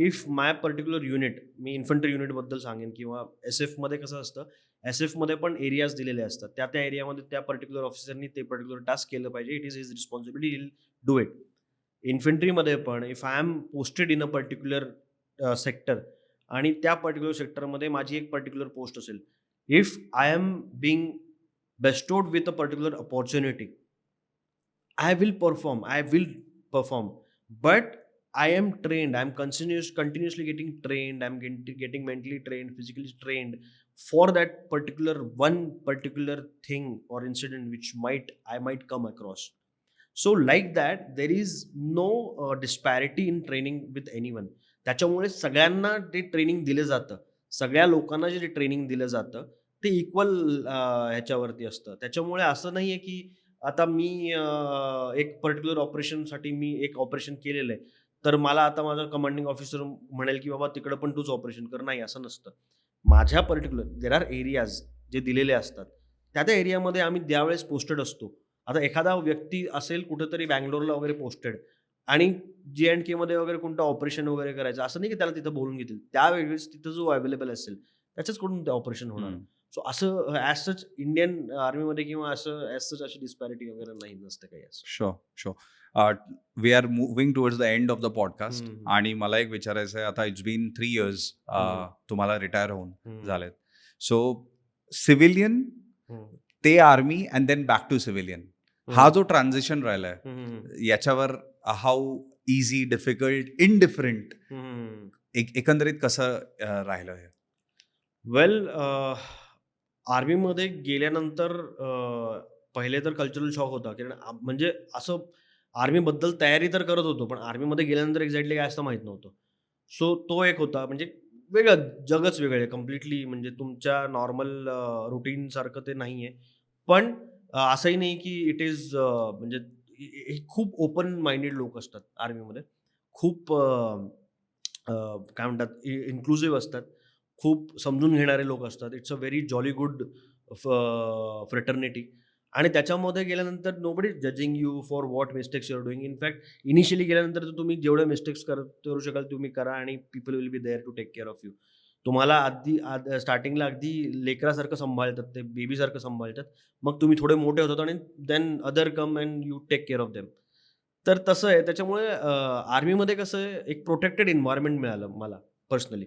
इफ माय पर्टिक्युलर युनिट, मी इन्फंट्री युनिटबद्दल सांगेन किंवा SF मध्ये कसं असतं, SF मध्ये पण एरियाज दिलेले असतात. त्या एरियामध्ये त्या पर्टिक्युलर ऑफिसरनी ते पर्टिक्युलर टास्क केलं पाहिजे. It is his responsibility, he will do it. इन्फंट्रीमध्ये पण if I am posted in a particular sector आणि त्या पर्टिक्युलर सेक्टरमध्ये माझी एक पर्टिक्युलर पोस्ट असेल, if I am being bestowed with a particular opportunity, I will perform. But I am trained, I am continuously getting trained, I am getting mentally trained, physically trained for that one particular thing or incident which I might come across. So like that, there is no disparity in training with anyone. त्याच्यामुळे सगळ्यांना ते training दिलं जातं. सगळ्या लोकांना जे training दिलं जातं ते इक्वल ह्याच्यावरती असतं. त्याच्यामुळे असं नाहीये की आता मी एक पर्टिक्युलर ऑपरेशनसाठी मी एक ऑपरेशन केलेलं आहे, तर मला आता माझा कमांडिंग ऑफिसर म्हणेल की बाबा तिकडं पण तूच ऑपरेशन कर. नाही, असं नसतं. माझ्या पर्टिक्युलर देर आर एरियाज जे दिलेले असतात. त्या एरियामध्ये आम्ही त्यावेळेस पोस्टेड असतो. आता एखादा व्यक्ती असेल कुठेतरी बँगलोरला वगैरे पोस्टेड आणि J&K मध्ये वगैरे कोणतं ऑपरेशन वगैरे करायचं, असं नाही की त्याला तिथं बोलून घेतील. त्यावेळेस तिथं जो अवेलेबल असेल त्याच्याचकडून ते ऑपरेशन होणार. सो असं ॲज सच इंडियन आर्मीमध्ये किंवा असं ॲज सच अशी डिस्पॅरिटी वगैरे नाही, नसते काही असं. Sure. We are moving towards the end of the podcast आणि मला एक विचारायचं आहे, आता इट्स बीन 3 years तुम्हाला रिटायर होऊन झालेत. सो सिव्हिलियन ते army and then back to civilian, हा जो ट्रान्झिशन राहिलाय याच्यावर हाऊ इझी, डिफिकल्ट, इनडिफरंट एकंदरीत कसं राहिलं हे? वेल, आर्मीमध्ये गेल्यानंतर पहिले तर कल्चरल शॉक होता. कारण म्हणजे असं आर्मीबद्दल तयारी तर करत होतो, पण आर्मीमध्ये गेल्यानंतर एक्झॅक्टली काय असतं माहीत नव्हतं. सो तो एक होता. म्हणजे वेगळं जगच वेगळं आहे कम्प्लिटली. म्हणजे तुमच्या नॉर्मल रुटीनसारखं ते नाही आहे. पण असंही नाही की इट इज म्हणजे हे खूप ओपन माइंडेड लोक असतात आर्मीमध्ये. खूप काय म्हणतात इन्क्लुसिव्ह असतात. खूप समजून घेणारे लोक असतात. It's a very jolly good fraternity. आणि त्याच्यामध्ये गेल्यानंतर nobody is judging you for what mistakes you are doing. In fact initially गेल्यानंतर तर तुम्ही जेवढे मिस्टेक्स करू शकाल तुम्ही करा आणि people will be there to take care of you. तुम्हाला स्टार्टिंगला अगदी लेकरासारखं सांभाळतात, ते बेबीसारखं सांभाळतात. मग तुम्ही थोडे मोठे होतात आणि then other come and you take care of them. तर तसं आहे. त्याच्यामुळे आर्मीमध्ये कसं आहे, एक प्रोटेक्टेड एन्व्हायर्नमेंट मिळालं मला पर्सनली.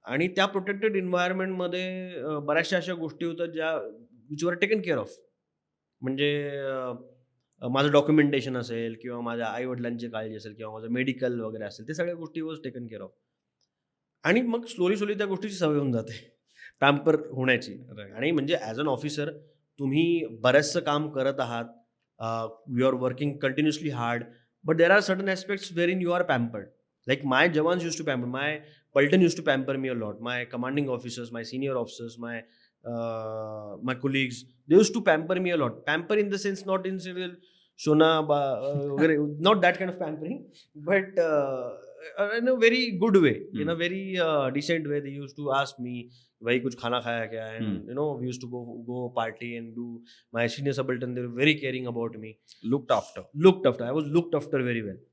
आणि त्या प्रोटेक्टेड एन्व्हायर्नमेंटमध्ये बऱ्याचशा अशा गोष्टी होत्या ज्या which were taken care of. म्हणजे माझं डॉक्युमेंटेशन असेल किंवा माझ्या आई-वडिलांची काळजी असेल किंवा माझं मेडिकल वगैरे असेल, ते सगळ्या गोष्टी वॉज टेकन केअर ऑफ. आणि मग स्लोली त्या गोष्टीची सवय होऊन जाते पॅम्पर होण्याची. राईट. आणि म्हणजे ॲज अन ऑफिसर तुम्ही बरंचसं काम करत आहात. You are working continuously hard, but there are certain aspects where you are pampered. Like my jawans used to pamper, my paltan used to pamper me a lot. My commanding officers, my senior officers, my colleagues, they used to pamper me a lot. Pamper in the sense, not in serial Shona वगैरे, not that kind of pampering, but in a very good way, in a very decent way. They used to ask me, भाई कुछ खाना खाया क्या? And we used to go party and do. My senior subaltern, they were very caring about me. Looked after. I was looked after very well.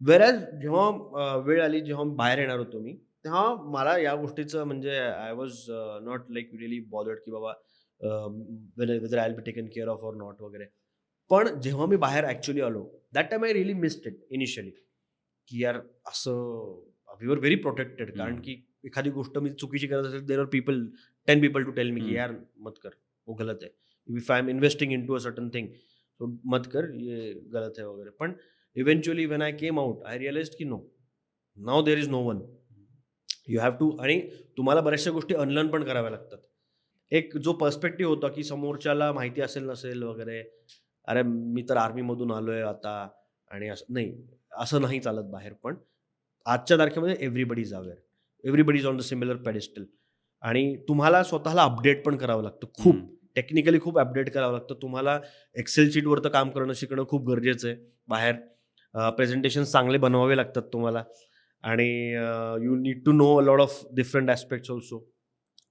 Whereas जेव्हा वेळ आली, जेव्हा बाहेर येणार होतो मी, तेव्हा मला या गोष्टीचं म्हणजे I was not like really bothered की बाबा whether I will be taken care of or not वगैरे. पण जेव्हा मी बाहेर ॲक्च्युअली आलो, that time I really missed it initially, की यार असं वी वर व्हेरी प्रोटेक्टेड. कारण की एखादी गोष्ट मी चुकीची करत असेल, there are 10 people to tell me की यार मत कर, वो गलत है. If I am investing in to a certain thing, so मत कर, ये गलत है वगैरे. पण eventually when I came out, I realised की no, now there is no one. You have to. आणि तुम्हाला बऱ्याचशा गोष्टी अनलर्न पण कराव्या लागतात. एक जो पर्स्पेक्टिव्ह होता की समोरच्याला माहिती असेल नसेल वगैरे, अरे मी तर आर्मीमधून आलोय आता आणि असं नाही चालत बाहेर. पण आजच्या तारखेमध्ये everybody is aware, everybody is on the similar pedestal. आणि तुम्हाला स्वतःला अपडेट पण करावं लागतं खूप. टेक्निकली खूप अपडेट करावं लागतं तुम्हाला. एक्सेल शीटवर तर काम करणं शिकणं खूप गरजेचं आहे बाहेर. प्रेझेंटेशन चांगले बनवावे लागतात तुम्हाला. आणि you need to know a lot of different aspects also.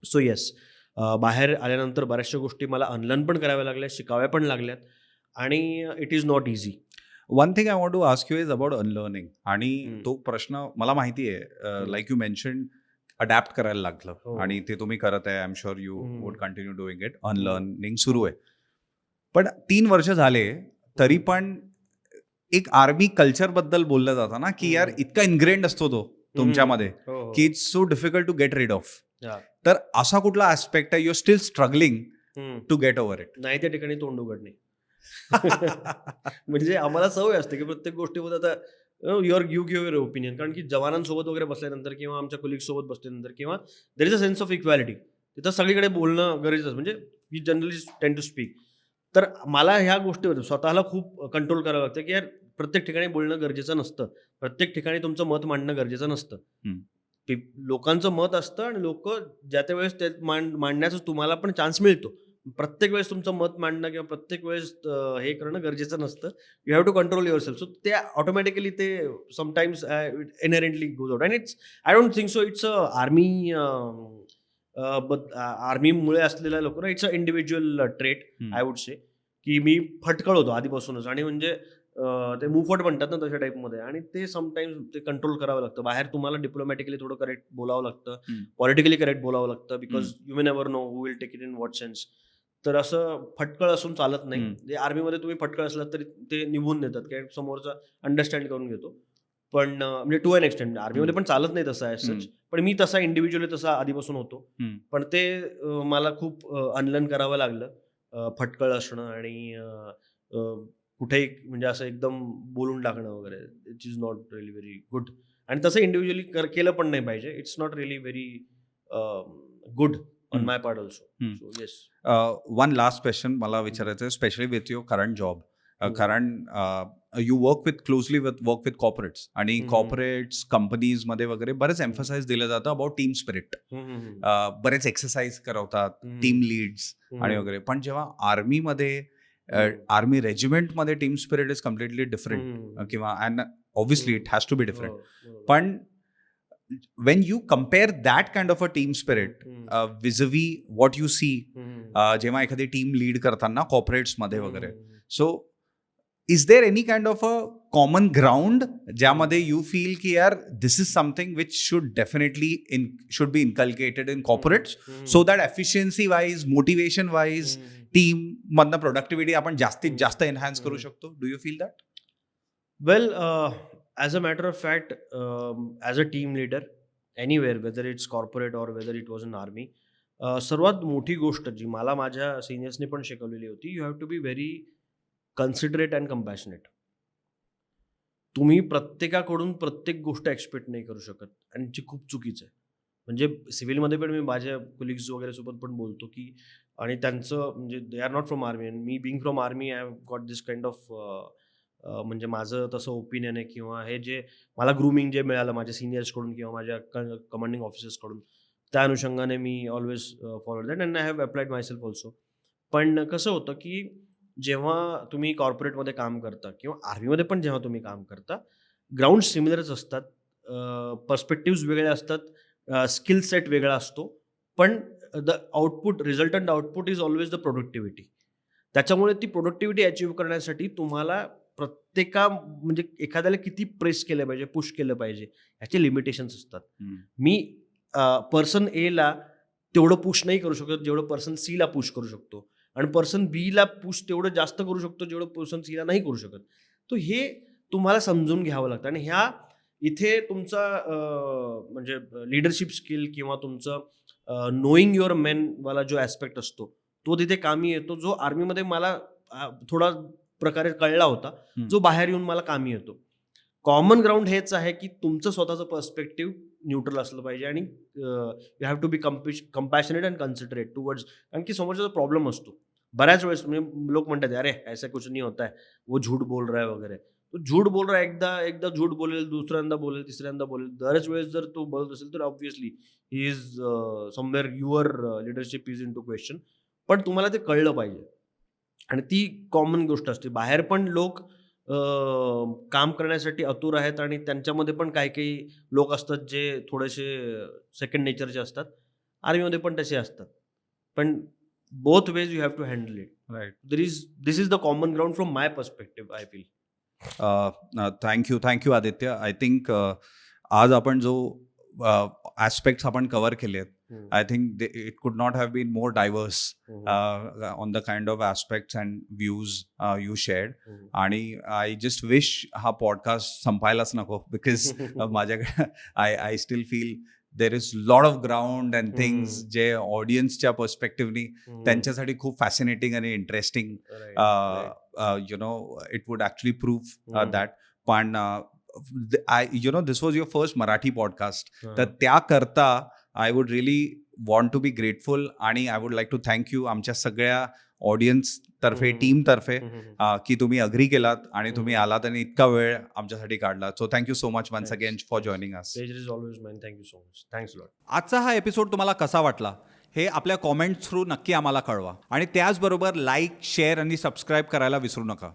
So yes, बाहेर आल्यानंतर बऱ्याचशा गोष्टी मला अनलर्न पण कराव्या लागल्या, शिकाव्या पण लागल्यात. आणि it is not easy. One thing I want to ask you is about unlearning. आणि तो प्रश्न मला माहिती आहे, लाईक यू मेन्शन, अडॅप्ट करायला लागलं आणि ते तुम्ही करत आहे. I am sure you would continue doing it. Unlearning सुरू आहे. पण 3 वर्ष झाले तरी पण एक आर्मी कल्चर बद्दल बोललं जातं ना, की यार इतका इनग्रेंड असतो तो तुमच्यामध्ये की it's so difficult to get rid of. तर असा कुठला ॲस्पेक्ट आहे you still struggling to get over it? नाही, त्या ठिकाणी तोंड उघडणे. म्हणजे आम्हाला सवय असते की प्रत्येक गोष्टीमध्ये आता युअर गिव्ह युअर ओपिनियन. कारण की जवानांसोबत वगैरे बसल्यानंतर किंवा आमच्या कोलिग सोबत बसल्यानंतर किंवा there is a sense of equality. तिथं सगळीकडे बोलणं गरजेचं. म्हणजे we generally tend to speak. तर मला ह्या गोष्टीवर स्वतःला खूप कंट्रोल करावं लागतं की यार प्रत्येक ठिकाणी बोलणं गरजेचं नसतं. प्रत्येक ठिकाणी तुमचं मत मांडणं गरजेचं नसतं. लोकांचं मत असतं आणि लोक ज्या त्या वेळेस ते मांडण्याचा तुम्हाला पण चान्स मिळतो. प्रत्येक वेळेस तुमचं मत मांडणं किंवा प्रत्येक वेळेस हे करणं गरजेचं नसतं. You have to control yourself. So ते ऑटोमॅटिकली ते sometimes inherently goes out. And it's, I don't think so it's a army आर्मीमुळे असलेल्या लोक ना, it's a individual trait I would say. की मी फटकळ होतो आधीपासूनच. आणि म्हणजे ते मुफट म्हणतात ना तशा टाईपमध्ये. आणि ते समटाईम्स ते कंट्रोल करावं लागतं. बाहेर तुम्हाला डिप्लोमॅटिकली थोडं करेक्ट बोलावं लागतं, पॉलिटिकली करेक्ट बोलावं लागतं, because you may never know who will take it in what sense. तर असं फटकळ असून चालत नाही. म्हणजे आर्मीमध्ये तुम्ही फटकळ असलात तरी ते निभून देतात, कारण समोरचा अंडरस्टँड करून घेतो. पण म्हणजे टू एन एक्सटेंट आर्मीमध्ये पण चालत नाही तसं ॲज सच. पण मी तसा इंडिव्हिज्युअली तसा आधीपासून होतो. पण ते मला खूप अनलर्न करावं लागलं, फटकळ असणं आणि कुठेही म्हणजे असं एकदम बोलून टाकणं वगैरे. It is not really very good. आणि तसं इंडिव्हिज्युअली केलं पण नाही पाहिजे. It's not really very good on my part also. So yes. One last question मला विचारायचं आहे, specially with your current job. कारण यू वर्क विथ कॉर्पोरेट्स आणि कॉर्पोरेट्स कंपनीजमध्ये वगैरे बरेच एम्फसाइज दिलं जातं अबाउट टीम स्पिरिट. बरेच एक्सरसाइज करवतात, टीम लीड्स आणि वगैरे. पण जेव्हा आर्मीमध्ये army रेजिमेंटमध्ये team spirit is completely different किंवा and obviously it has to be different. पण when you compare that kind of a team spirit vis-a-vis what you see जेव्हा एखादी team lead करताना कॉर्पोरेट्समध्ये वगैरे, so is there any kind of a common ground ज्यामध्ये you feel की यार this is something which should definitely should be inculcated in corporates so that efficiency wise, motivation wise, team मधनं productivity आपण जास्तीत जास्त एनहान्स करू शकतो? Do you feel that? Well, as a matter of fact, as a team leader anywhere, whether it's corporate or whether it was in army, सर्वात मोठी गोष्ट जी मला माझ्या सिनियर्सने पण शिकवलेली होती, you have to be very considerate and compassionate. तुम्ही प्रत्येकाकडून प्रत्येक गोष्ट एक्सपेक्ट नाही करू शकत आणि जी खूप चुकीचं आहे. म्हणजे सिव्हिलमध्ये पण मी माझ्या कोलिग्स वगैरे सोबत पण बोलतो की, आणि त्यांचं म्हणजे they are not from army and me being from army I have got this kind of म्हणजे माझं तसं ओपिनियन आहे किंवा हे जे मला ग्रूमिंग जे मिळालं माझ्या सिनियर्सकडून किंवा माझ्या कमांडिंग ऑफिसर्सकडून, त्या अनुषंगाने me always follow that and I have applied myself also. पण कसं होतं की जेव्हा तुम्ही कॉर्पोरेटमध्ये काम करता किंवा आर्मीमध्ये पण जेव्हा तुम्ही काम करता, ग्राउंड सिमिलरच असतात, पर्स्पेक्टिव्स वेगळे असतात, स्किल सेट वेगळा असतो, पण the output, resultant output is always the productivity. त्याच्यामुळे ती प्रोडक्टिव्हिटी अचीव्ह करण्यासाठी तुम्हाला म्हणजे एखाद्याला किती प्रेस केलं पाहिजे, पुश केलं पाहिजे, ह्याचे लिमिटेशन्स असतात. मी पर्सन एला तेवढं पुश नाही करू शकत जेवढं पर्सन सीला पुश करू शकतो, आणि पर्सन बीला पुश तेवढं जास्त करू शकतो जेवढं पर्सन सीला नाही करू शकत. तो हे तुम्हाला समजून घ्यावं लागतं. आणि इथे तुमचा म्हणजे लिडरशिप स्किल किंवा तुमचं नोईंग युअर मेन वाला जो ॲस्पेक्ट असतो तो तिथे कामी येतो, जो आर्मीमध्ये मला थोडा प्रकारे कळला होता, जो बाहेर येऊन मला कामी येतो. कॉमन ग्राउंड हेच आहे की तुमचं स्वतःचं पर्स्पेक्टिव्ह न्यूट्रल असलं पाहिजे आणि you have to be compassionate and considerate towards. कारण की समोरचा जो प्रॉब्लेम असतो बऱ्याच वेळेस म्हणजे लोक म्हणतात अरे ऐसा कुछ नहीं होता है, वो झूठ बोल रहा है वगैरे. तो झूठ बोल रहा है, एकदा झूठ बोलेल, दुसऱ्यांदा बोलेल, तिसऱ्यांदा बोलेल. बऱ्याच वेळेस जर तो बोलत असेल तर obviously he is somewhere your leadership is in to question. पण तुम्हाला ते कळलं पाहिजे आणि ती कॉमन गोष्ट असते. बाहेर पण लोक काम करण्यासाठी आतुर आहेत आणि त्यांच्यामध्ये पण काही काही लोक असतात जे थोडेसे सेकंड नेचरचे असतात. आर्मीमध्ये पण तसे असतात. पण both ways you have to handle it. Right. This is the common ground from my perspective, I feel. Thank you Aditya. I think आज आपण जो ॲस्पेक्ट्स आपण कव्हर केले आहेत, I think it could not have been more diverse on the kind of aspects and views you shared. आणि I just wish हा podcast संपायलाच नको, because माझ्याकडे I still feel there is lot of ground and things जे ऑडियन्सच्या पर्स्पेक्टिव्हनी त्यांच्यासाठी खूप fascinating आणि interesting it would actually prove that. पण this was your first Marathi podcast, तर त्याकरता I would really want to be grateful आणि I would like to thank you आमच्या सगळ्या ऑडियन्स तर्फे, टीम तर्फे, की तुम्ही अग्री केलात आणि तुम्ही आलात आणि इतका वेळ आमच्यासाठी काढला. So thank you so much once again for joining us. Pleasure is always mine. Thank you so much. Thanks a lot. आजचा हा एपिसोड तुम्हाला कसा वाटला हे आपल्या कॉमेंट थ्रू नक्की आम्हाला कळवा आणि त्याचबरोबर लाईक, शेअर आणि सबस्क्राईब करायला विसरू नका.